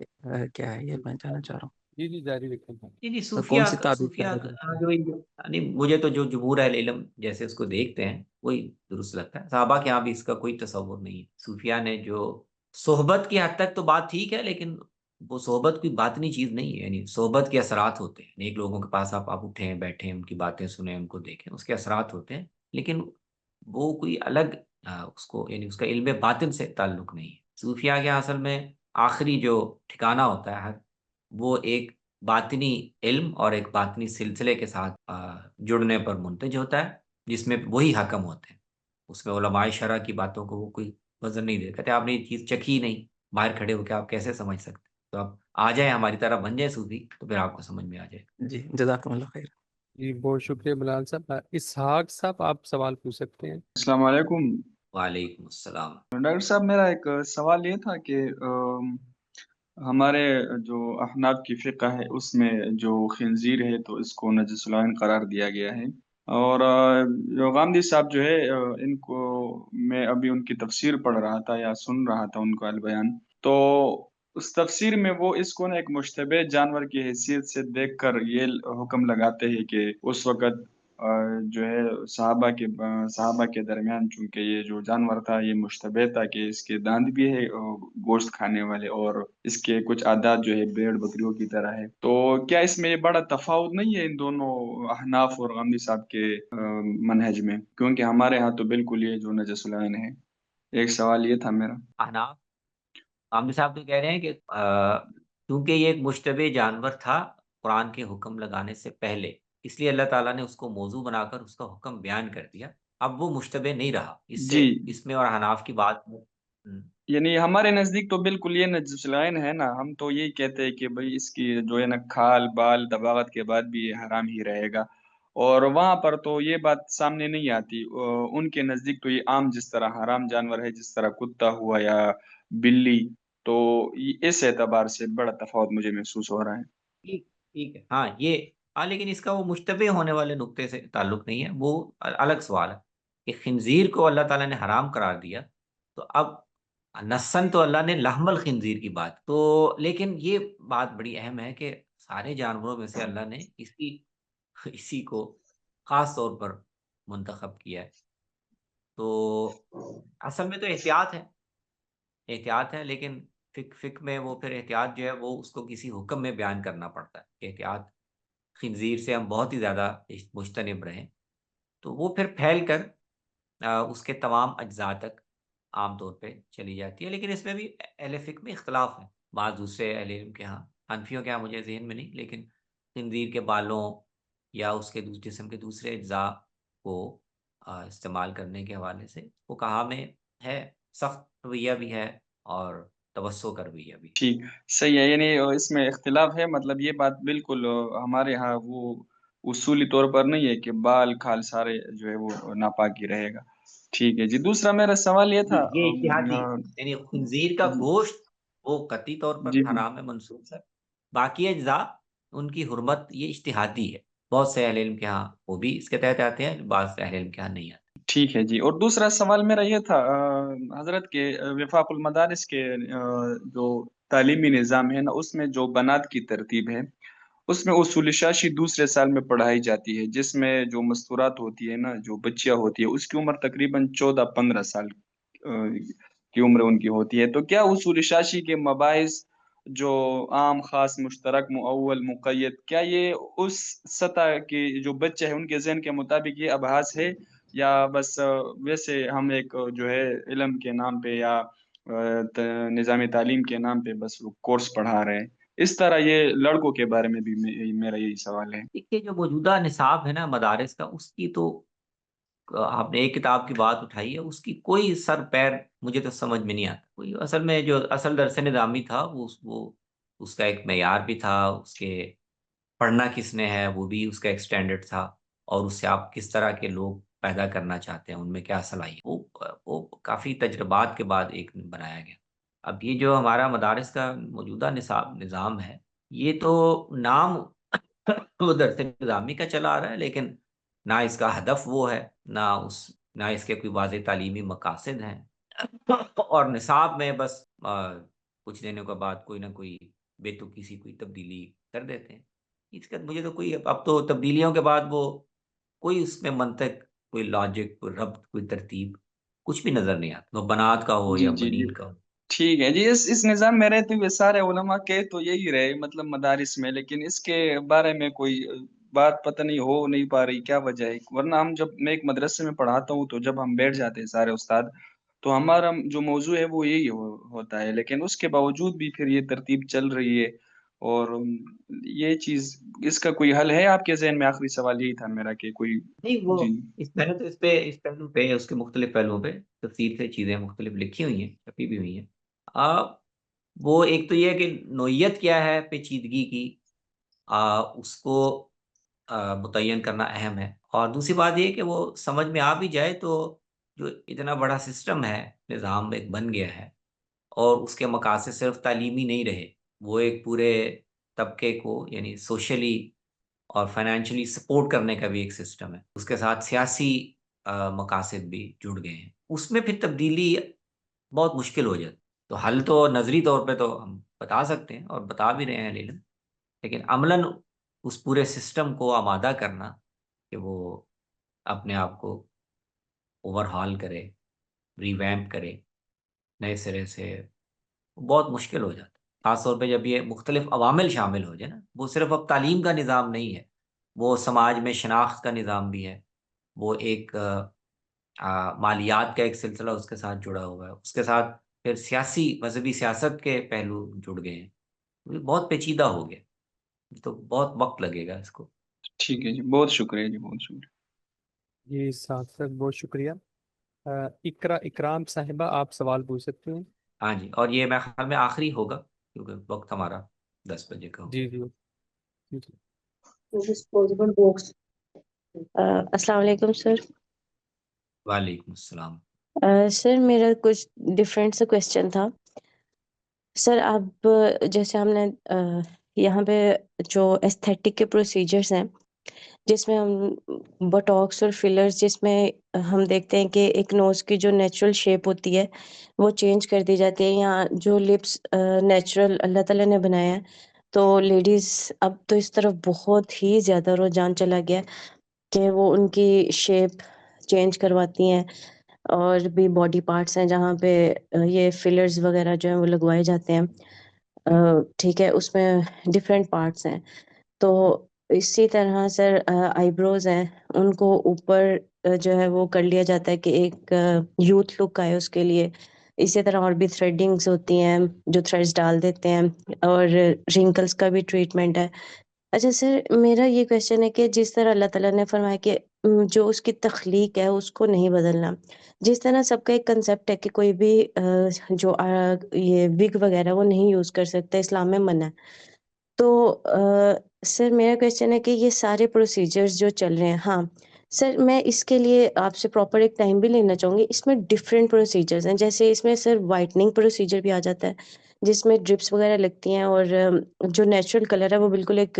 J: کیا ہے یہ میں جاننا چاہ رہا ہوں،
A: جی جاری رکھیں۔
C: جی
J: کون سی تعبیر
C: صوفیہ
J: زیادہ درست ہے؟
C: یعنی مجھے تو جو جمہور اہل علم جیسے اس کو دیکھتے ہیں وہی درست لگتا ہے، صحابہ کے یہاں بھی اس کا کوئی تصور نہیں ہے، صوفیہ نے جو صحبت کی حد تک تو بات ٹھیک ہے، لیکن وہ صحبت کوئی باطنی چیز نہیں ہے، یعنی صحبت کے اثرات ہوتے ہیں، نیک لوگوں کے پاس آپ اٹھیں بیٹھیں، ان کی باتیں سنیں، ان کو دیکھیں، اس کے اثرات ہوتے ہیں، لیکن وہ کوئی الگ اس کو یعنی اس کا علم باطن سے تعلق نہیں ہے۔ صوفیہ کے اصل میں آخری جو ٹھکانہ ہوتا ہے وہ ایک باطنی علم اور ایک باطنی سلسلے کے ساتھ جڑنے پر منتج ہوتا ہے، جس میں وہی حکم ہوتے ہیں۔ اس میں علماء شرع کی باتوں کو وہ کوئی وزن نہیں دیتے، کہتے ہیں آپ نے یہ چیز چکھی نہیں، باہر کھڑے ہو کے آپ کیسے سمجھ سکتے؟ تو آپ آ جائیں ہماری طرح بن جائیں صوفی، تو پھر آپ کو سمجھ میں آ جائے۔
J: جی جزاکم اللہ خیر۔
A: جی بہت شکریہ بلال صاحب۔ اسحاق صاحب آپ سوال پوچھ سکتے ہیں۔
K: السلام علیکم
C: وعلیکم السلام۔
K: ڈاکٹر صاحب، میرا ایک سوال یہ تھا کہ ہمارے جو احناف کی فقہ ہے اس میں جو خنزیر ہے تو اس کو نجس العین قرار دیا گیا ہے، اور جو غامدی صاحب جو ہے ان کو میں ابھی ان کی تفسیر پڑھ رہا تھا یا سن رہا تھا ان کا البیان، تو اس تفسیر میں وہ اس کو ایک مشتبہ جانور کی حیثیت سے دیکھ کر یہ حکم لگاتے ہیں کہ اس وقت جو ہے صحابہ کے درمیان چونکہ یہ جو جانور تھا یہ مشتبہ تھا کہ اس کے دانت بھی ہے گوشت کھانے والے، اور اس کے کچھ عادات جو ہے بھیڑ بکریوں کی طرح ہے، تو کیا اس میں یہ بڑا تفاوت نہیں ہے ان دونوں احناف اور غامدی صاحب کے منہج میں؟ کیونکہ ہمارے ہاں تو بالکل یہ جو نجس العین ہے۔ ایک سوال یہ تھا میرا۔
C: احناف عامر صاحب تو کہہ رہے ہیں کہ کیونکہ یہ ایک مشتبہ جانور تھا قرآن کے حکم لگانے سے پہلے، اس لیے اللہ تعالیٰ نے اس کو موضوع بنا کر اس کا حکم بیان کر دیا، اب وہ مشتبہ نہیں رہا، اس سے
K: جی،
C: اس میں اور حناف کی بات میں
K: یعنی ہمارے نزدیک تو بالکل یہ نجس العین ہے نا، ہم تو یہی کہتے ہیں کہ بھئی اس کی جو ہے نا کھال بال دباغت کے بعد بھی یہ حرام ہی رہے گا، اور وہاں پر تو یہ بات سامنے نہیں آتی، ان کے نزدیک تو یہ عام جس طرح حرام جانور ہے، جس طرح کتا ہوا یا بلی، تو اس اعتبار سے بڑا تفاوت مجھے محسوس ہو رہا ہے۔
C: ٹھیک ہے، ہاں یہ لیکن اس کا وہ مشتبہ ہونے والے نقطے سے تعلق نہیں ہے، وہ الگ سوال ہے کہ خنزیر کو اللہ تعالیٰ نے حرام قرار دیا، تو اب نسن تو اللہ نے لحم الخنزیر کی بات، تو لیکن یہ بات بڑی اہم ہے کہ سارے جانوروں میں سے اللہ نے اسی کو خاص طور پر منتخب کیا ہے، تو اصل میں تو احتیاط ہے، لیکن فقہ میں وہ پھر احتیاط جو ہے وہ اس کو کسی حکم میں بیان کرنا پڑتا ہے کہ احتیاط خنزیر سے ہم بہت ہی زیادہ مجتنب رہیں، تو وہ پھر پھیل کر اس کے تمام اجزاء تک عام طور پہ چلی جاتی ہے، لیکن اس میں بھی اہل فقہ میں اختلاف ہے، بعض دوسرے اہل علم کے ہاں، حنفیوں کے ہاں مجھے ذہن میں نہیں، لیکن خنزیر کے بالوں یا اس کے جسم کے دوسرے اجزاء کو استعمال کرنے کے حوالے سے فقہا میں ہے سخت رویہ بھی ہے اور توسع کا رویہ بھی۔
K: ٹھیک، صحیح ہے، یعنی اس میں اختلاف ہے، مطلب یہ بات بالکل ہمارے ہاں وہ اصولی طور پر نہیں ہے کہ بال کھال سارے جو ہے وہ ناپاک ہی رہے گا۔ ٹھیک ہے جی، دوسرا میرا سوال یہ تھا
C: یہ اجتہادی یعنی خنزیر کا گوشت وہ قطعی طور پر
K: جی
C: حرام ہے، منسوخ ہے، باقی اجزاء ان کی حرمت یہ اجتہادی ہے، بہت سے اہل علم کے ہاں وہ بھی اس کے تحت آتے ہیں، بعض اہل علم کے ہاں نہیں آتے۔
K: ٹھیک ہے جی، اور دوسرا سوال میرا یہ تھا حضرت کے وفاق المدارس کے جو تعلیمی نظام ہے نا، اس میں جو بنات کی ترتیب ہے اس میں اصول شاشی دوسرے سال میں پڑھائی جاتی ہے، جس میں جو مستورات ہوتی ہے نا، جو بچیاں ہوتی ہے اس کی عمر تقریباً 14-15 سال کی عمر ان کی ہوتی ہے، تو کیا اصول شاشی کے مباحث جو عام خاص مشترک مؤول مقید، کیا یہ اس سطح کے جو بچے ہیں ان کے ذہن کے مطابق یہ ابحاث ہے، یا بس ویسے ہم ایک جو ہے علم کے نام پہ یا نظام تعلیم کے نام پہ بس وہ کورس پڑھا رہے ہیں؟ اس طرح یہ لڑکوں کے بارے میں بھی میرا یہی سوال ہے۔
C: دیکھیے جو موجودہ نصاب ہے نا مدارس کا، اس کی تو آپ نے ایک کتاب کی بات اٹھائی ہے، اس کی کوئی سر پیر مجھے تو سمجھ میں نہیں آتا، کوئی اصل میں جو اصل درس نظامی تھا وہ اس کا ایک معیار بھی تھا، اس کے پڑھنا کس نے ہے وہ بھی اس کا ایک سٹینڈرڈ تھا، اور اس سے آپ کس طرح کے لوگ پیدا کرنا چاہتے ہیں، ان میں کیا صلاحیت، وہ کافی تجربات کے بعد ایک بنایا گیا۔ اب یہ جو ہمارا مدارس کا موجودہ نظام ہے، یہ تو نام وہ درس نظامی کا چلا آ رہا ہے، لیکن نہ اس کا ہدف وہ ہے، نہ اس کے کوئی واضح تعلیمی مقاصد ہیں، اور نصاب میں بس کچھ دنوں کے بعد کوئی نہ کوئی بے تکی سی کوئی تبدیلی کر دیتے ہیں، اس کا مجھے تو کوئی اب تو تبدیلیوں کے بعد وہ کوئی اس میں منطق، کوئی لاجک، کوئی ربط، کوئی ترتیب کچھ بھی نظر نہیں آتا، وہ بنات کا ہو
K: جی
C: یا
K: جی جی،
C: بنین کا ہو۔
K: ٹھیک ہے جی، اس نظام میں رہتے ہوئے سارے علماء کے تو یہی رہے مطلب مدارس میں، لیکن اس کے بارے میں کوئی بات پتہ نہیں ہو نہیں پا رہی، کیا وجہ ہے؟ ورنہ ہم جب میں ایک مدرسے میں پڑھاتا ہوں تو جب ہم بیٹھ جاتے ہیں سارے استاد تو ہمارا جو موضوع ہے وہ یہی ہوتا ہے، لیکن اس کے باوجود بھی پھر یہ ترتیب چل رہی ہے۔ اور یہ چیز، اس کا کوئی حل ہے آپ کے ذہن میں؟ آخری سوال یہی تھا میرا کہ کوئی۔
C: نہیں، وہ
K: جی
C: میں نے تو اس پہلو پہ، اس کے مختلف پہلوؤں پہ تفصیل سے چیزیں مختلف لکھی ہوئی ہیں، چھپی بھی ہوئی ہیں۔ وہ ایک تو یہ ہے کہ نوعیت کیا ہے پیچیدگی کی، اس کو متعین کرنا اہم ہے، اور دوسری بات یہ کہ وہ سمجھ میں آ بھی جائے تو جو اتنا بڑا سسٹم ہے، نظام ایک بن گیا ہے، اور اس کے مقاصد صرف تعلیمی نہیں رہے، وہ ایک پورے طبقے کو یعنی سوشلی اور فائنینشلی سپورٹ کرنے کا بھی ایک سسٹم ہے، اس کے ساتھ سیاسی مقاصد بھی جڑ گئے ہیں، اس میں پھر تبدیلی بہت مشکل ہو جاتی۔ تو حل تو نظری طور پہ تو ہم بتا سکتے ہیں اور بتا بھی رہے ہیں لیکن عملاً اس پورے سسٹم کو آمادہ کرنا کہ وہ اپنے آپ کو اوور ہال کرے، ریویمپ کرے نئے سرے سے، بہت مشکل ہو جاتا ہے، خاص طور پہ جب یہ مختلف عوامل شامل ہو جائے نا۔ وہ صرف اب تعلیم کا نظام نہیں ہے، وہ سماج میں شناخت کا نظام بھی ہے، وہ ایک مالیات کا ایک سلسلہ اس کے ساتھ جڑا ہوا ہے، اس کے ساتھ پھر سیاسی مذہبی سیاست کے پہلو جڑ گئے ہیں، یہ بہت پیچیدہ ہو گیا، تو بہت وقت لگے گا اس کو۔
K: ٹھیک ہے جی، بہت شکریہ جی، بہت شکریہ۔
A: جی ساتھ بہت شکریہ۔ اکرام صاحبہ آپ سوال پوچھ سکتے ہیں۔
C: ہاں جی، اور یہ میرے خیال میں آخری ہوگا کیونکہ وقت ہمارا 10 بجے کا ہو
A: جی
C: گیا۔
A: جی
L: السلام علیکم سر۔
C: وعلیکم السلام۔
L: سر میرا کچھ ڈفرینٹ سا کویشچن تھا سر۔ اب جیسے ہم نے یہاں پہ جو ایستھیٹک کے پروسیجرز ہیں جس میں ہم بوٹاکس اور فلرز، جس میں ہم دیکھتے ہیں کہ ایک نوز کی جو نیچرل شیپ ہوتی ہے وہ چینج کر دی جاتی ہے، یا جو لپس نیچرل اللہ تعالیٰ نے بنایا ہے، تو لیڈیز اب تو اس طرف بہت ہی زیادہ رجحان چلا گیا کہ وہ ان کی شیپ چینج کرواتی ہیں، اور بھی باڈی پارٹس ہیں جہاں پہ یہ فلرز وغیرہ جو ہیں وہ لگوائے جاتے ہیں، ٹھیک ہے، اس میں ڈفرینٹ پارٹس ہیں۔ تو اسی طرح سر آئی بروز ہیں، ان کو اوپر جو ہے وہ کر لیا جاتا ہے کہ ایک یوتھ لک آئے اس کے لیے۔ اسی طرح اور بھی تھریڈنگز ہوتی ہیں جو تھریڈز ڈال دیتے ہیں، اور رنکلس کا بھی ٹریٹمنٹ ہے۔ اچھا سر، میرا یہ کویشچن ہے کہ جس طرح اللہ تعالیٰ نے فرمایا کہ جو اس کی تخلیق ہے اس کو نہیں بدلنا، جس طرح سب کا ایک کنسیپٹ ہے کہ کوئی بھی جو یہ وگ وغیرہ وہ نہیں یوز کر سکتا، اسلام میں منع ہے، تو سر میرا کویشچن ہے کہ یہ سارے پروسیجرز جو چل رہے ہیں، ہاں سر میں اس کے لیے آپ سے پراپر ایک ٹائم بھی لینا چاہوں گی۔ اس میں ڈفرینٹ پروسیجرز ہیں، جیسے اس میں سر وائٹننگ پروسیجر بھی آ جاتا ہے جس میں ڈرپس وغیرہ لگتی ہیں، اور جو نیچرل کلر ہے وہ بالکل ایک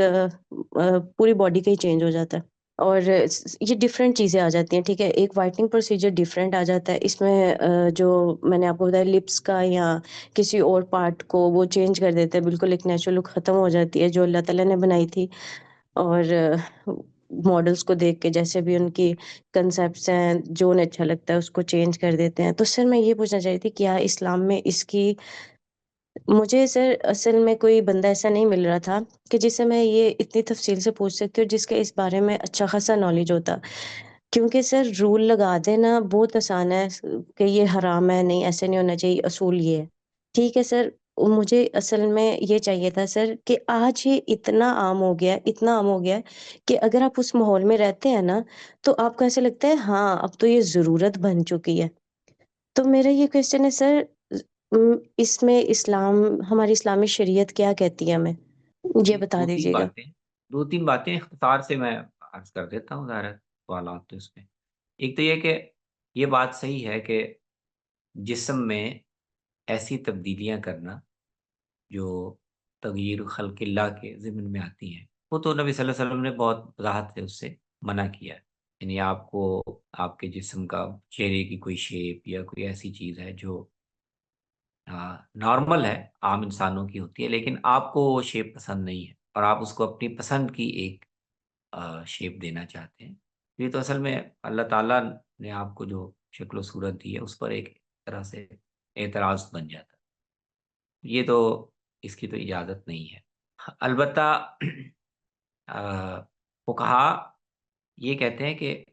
L: پوری باڈی کا ہی چینج ہو جاتا ہے، اور یہ ڈفرینٹ چیزیں آ جاتی ہیں، ٹھیک ہے۔ ایک وائٹننگ پروسیجر ڈفرینٹ آ جاتا ہے، اس میں جو میں نے آپ کو بتایا لپس کا یا کسی اور پارٹ کو وہ چینج کر دیتے ہیں، بالکل ایک نیچرل لک ختم ہو جاتی ہے جو اللہ تعالیٰ نے بنائی تھی، اور ماڈلس کو دیکھ کے جیسے بھی ان کی کنسیپٹس ہیں جو انہیں اچھا لگتا ہے اس کو چینج کر دیتے ہیں۔ تو سر میں یہ پوچھنا چاہتی تھی کیا اسلام میں اس کی، مجھے سر اصل میں کوئی بندہ ایسا نہیں مل رہا تھا کہ جس سے میں یہ اتنی تفصیل سے پوچھ سکتی ہوں، جس کا اس بارے میں اچھا خاصا نالج ہوتا، کیونکہ سر رول لگا دینا بہت آسان ہے کہ یہ حرام ہے، نہیں ایسے نہیں ہونا چاہیے، اصول یہ ہے، ٹھیک ہے سر۔ مجھے اصل میں یہ چاہیے تھا سر کہ آج یہ اتنا عام ہو گیا، اتنا عام ہو گیا کہ اگر آپ اس ماحول میں رہتے ہیں نا تو آپ کو ایسا لگتا ہے ہاں اب تو یہ ضرورت بن چکی ہے۔ تو میرا یہ کویشچن ہے سر، اس میں اسلام، ہماری اسلامی شریعت کیا کہتی ہے ہمیں، یہ بتا دیجیے گا۔
C: دو تین باتیں اختصار سے میں عرض کر دیتا ہوں، ظاہر ہے سوالات تو اس میں۔ ایک تو یہ کہ یہ بات صحیح ہے کہ جسم میں ایسی تبدیلیاں کرنا جو تغییر خلق اللہ کے ضمن میں آتی ہیں، وہ تو نبی صلی اللہ علیہ وسلم نے بہت وضاحت سے اس سے منع کیا ہے۔ یعنی آپ کو آپ کے جسم کا چہرے کی کوئی شیپ یا کوئی ایسی چیز ہے جو نارمل ہے، عام انسانوں کی ہوتی ہے، لیکن آپ کو وہ شیپ پسند نہیں ہے اور آپ اس کو اپنی پسند کی ایک شیپ دینا چاہتے ہیں، یہ تو اصل میں اللہ تعالیٰ نے آپ کو جو شکل و صورت دی ہے اس پر ایک طرح سے اعتراض بن جاتا ہے۔ یہ تو اس کی تو اجازت نہیں ہے. البتہ فقہا یہ کہتے ہیں کہ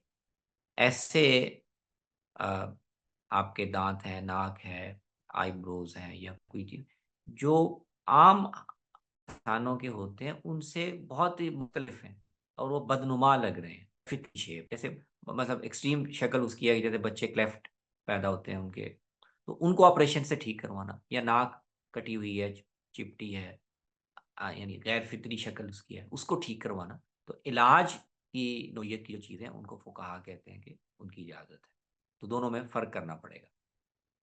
C: ایسے آپ کے دانت ہیں، ناک ہے، آئی بروز ہیں یا کوئی چیز جو عام انسانوں کے ہوتے ہیں ان سے بہت ہی مختلف ہیں اور وہ بدنما لگ رہے ہیں، فٹ شیپ، جیسے مطلب ایکسٹریم شکل اس کی ہے کہ جیسے بچے کلیفٹ پیدا ہوتے ہیں ان کے، تو ان کو آپریشن سے ٹھیک کروانا، یا ناک کٹی ہوئی ہے، چپٹی ہے، یعنی غیر فطری شکل اس کی ہے، اس کو ٹھیک کروانا. تو علاج کی نوعیت کی جو چیزیں ان کو فقہا کہتے ہیں کہ ان کی اجازت ہے. تو دونوں میں فرق کرنا پڑے گا.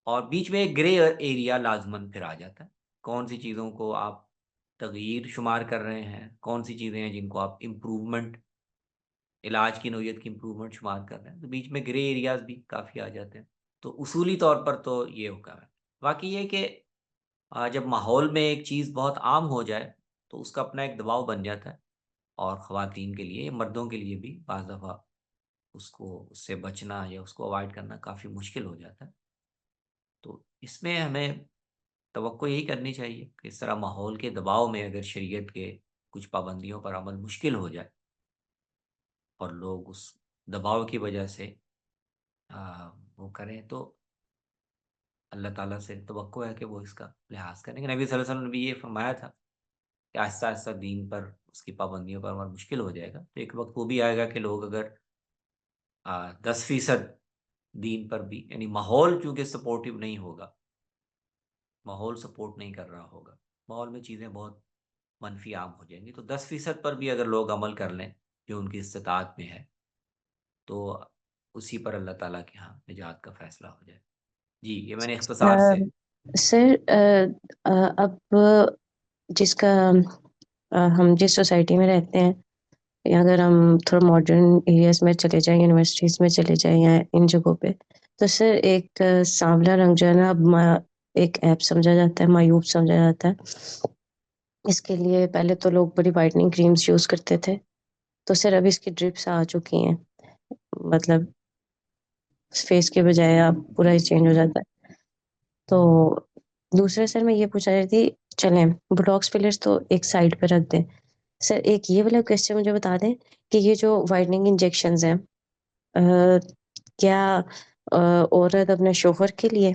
C: اور بیچ میں ایک گرے ایریا لازماً پھر آ جاتا ہے. کون سی چیزوں کو آپ تغییر شمار کر رہے ہیں، کون سی چیزیں ہیں جن کو آپ امپروومنٹ، علاج کی نوعیت کی امپروومنٹ شمار کر رہے ہیں. تو بیچ میں گرے ایریاز بھی کافی آ جاتے ہیں. تو اصولی طور پر تو یہ حکم ہے. باقی یہ کہ جب ماحول میں ایک چیز بہت عام ہو جائے تو اس کا اپنا ایک دباؤ بن جاتا ہے، اور خواتین کے لیے، مردوں کے لیے بھی بعض دفعہ اس سے بچنا یا اس کو اوائڈ کرنا کافی مشکل ہو جاتا ہے. تو اس میں ہمیں توقع یہی کرنی چاہیے کہ اس طرح ماحول کے دباؤ میں اگر شریعت کے کچھ پابندیوں پر عمل مشکل ہو جائے اور لوگ اس دباؤ کی وجہ سے وہ کریں، تو اللہ تعالیٰ سے توقع ہے کہ وہ اس کا لحاظ کریں گے. نبی صلی اللہ علیہ وسلم نے بھی یہ فرمایا تھا کہ آہستہ آہستہ دین پر، اس کی پابندیوں پر عمل مشکل ہو جائے گا. تو ایک وقت وہ بھی آئے گا کہ لوگ اگر 10% دین پر بھی، یعنی ماحول چونکہ سپورٹیو نہیں ہوگا، ماحول سپورٹ نہیں کر رہا ہوگا، ماحول میں چیزیں بہت منفی عام ہو جائیں گی، تو 10% پر بھی اگر لوگ عمل کر لیں جو ان کی استطاعت میں ہے، تو اسی پر اللہ تعالیٰ کے ہاں نجات کا فیصلہ ہو جائے. جی یہ میں نے اختصار سے.
L: سر اب جس کا ہم جس سوسائٹی میں رہتے ہیں، یا اگر ہم تھوڑا ماڈرن ایریاز میں چلے جائیں، یونیورسٹیز میں چلے جائیں یا ان جگہوں پہ، تو سر ایک سانولا رنگ جو ہے نا اب ایک ایپ سمجھا جاتا ہے، معیوب سمجھا جاتا ہے. اس کے لیے پہلے تو لوگ بڑی وائٹننگ کریمز یوز کرتے تھے، تو سر اب اس کی ڈرپس آ چکی ہیں، مطلب فیس کے بجائے آپ پورا ہی چینج ہو جاتا ہے. تو دوسرے سر میں یہ پوچھا رہی تھی، چلیں بوٹاکس فلرز تو ایک سائڈ پہ رکھ دیں، سر ایک یہ والا کویسچن مجھے بتا دیں کہ یہ جو وائٹننگ انجیکشنز ہیں، کیا عورت اپنے شوہر کے لیے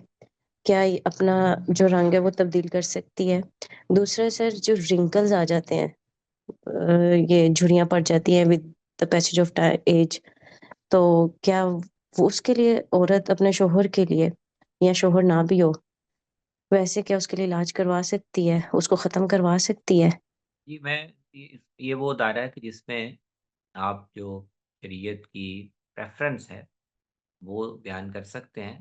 L: کیا اپنا جو رنگ ہے وہ تبدیل کر سکتی ہے؟ دوسرا سر جو رنکلز آ جاتے ہیں، یہ جھریاں پڑ جاتی ہیں with the passage of age, تو کیا وہ اس کے لیے عورت اپنے شوہر کے لیے، یا شوہر نہ بھی ہو ویسے، کیا اس کے لیے علاج کروا سکتی ہے، اس کو ختم کروا سکتی ہے؟
C: جی یہ وہ دائرہ ہے کہ جس میں آپ جو شریعت کی پریفرنس ہے وہ بیان کر سکتے ہیں،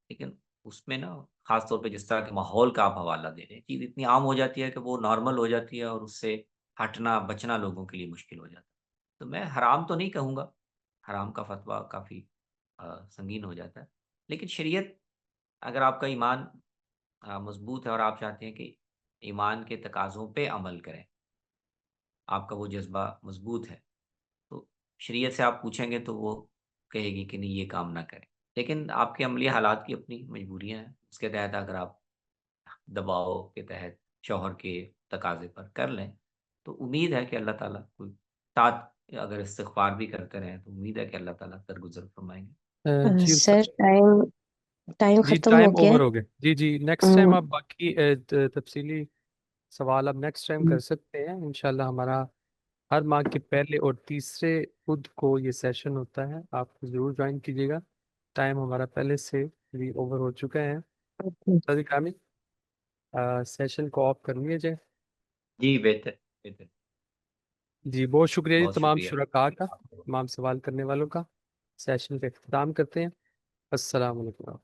C: لیکن اس میں نا خاص طور پہ جس طرح کے ماحول کا آپ حوالہ دے رہے ہیں، چیز اتنی عام ہو جاتی ہے کہ وہ نارمل ہو جاتی ہے اور اس سے ہٹنا بچنا لوگوں کے لیے مشکل ہو جاتا ہے. تو میں حرام تو نہیں کہوں گا، حرام کا فتویٰ کافی سنگین ہو جاتا ہے، لیکن شریعت، اگر آپ کا ایمان مضبوط ہے اور آپ چاہتے ہیں کہ ایمان کے تقاضوں پہ عمل کریں، آپ کا وہ جذبہ مضبوط ہے، تو شریعت سے آپ پوچھیں گے تو وہ کہے گی کہ نہیں یہ کام نہ کریں. لیکن آپ کے عملی حالات کی اپنی مجبوریاں ہیں، اس کے تحت اگر آپ دباؤ کے تحت شوہر کے تقاضے پر کر لیں تو امید ہے کہ اللہ تعالیٰ کوئی ساتھ اگر استغفار بھی کرتے رہیں تو امید ہے کہ اللہ تعالیٰ درگزر فرمائیں گے.
A: جی
L: سر ٹائم
A: جی
L: ختم ہو
A: ٹائم
L: گیا
A: اوور ہو گیا. جی نیکسٹ ٹائم آپ باقی تفصیلی سوال آپ نیکسٹ ٹائم کر سکتے ہیں انشاءاللہ. ہمارا ہر ماہ کے پہلے اور تیسرے بدھ کو یہ سیشن ہوتا ہے، آپ ضرور جوائن کیجیے گا. ٹائم ہمارا پہلے سے بھی اوور ہو چکا ہے. سر کامل سیشن کو آف کر لیے جائے.
C: جی بہتر.
A: جی بہت شکریہ جی
C: بہت
A: تمام
C: شکریہ.
A: شرکاء کا، تمام سوال کرنے والوں کا. سیشن کا اختتام کرتے ہیں. السلام علیکم.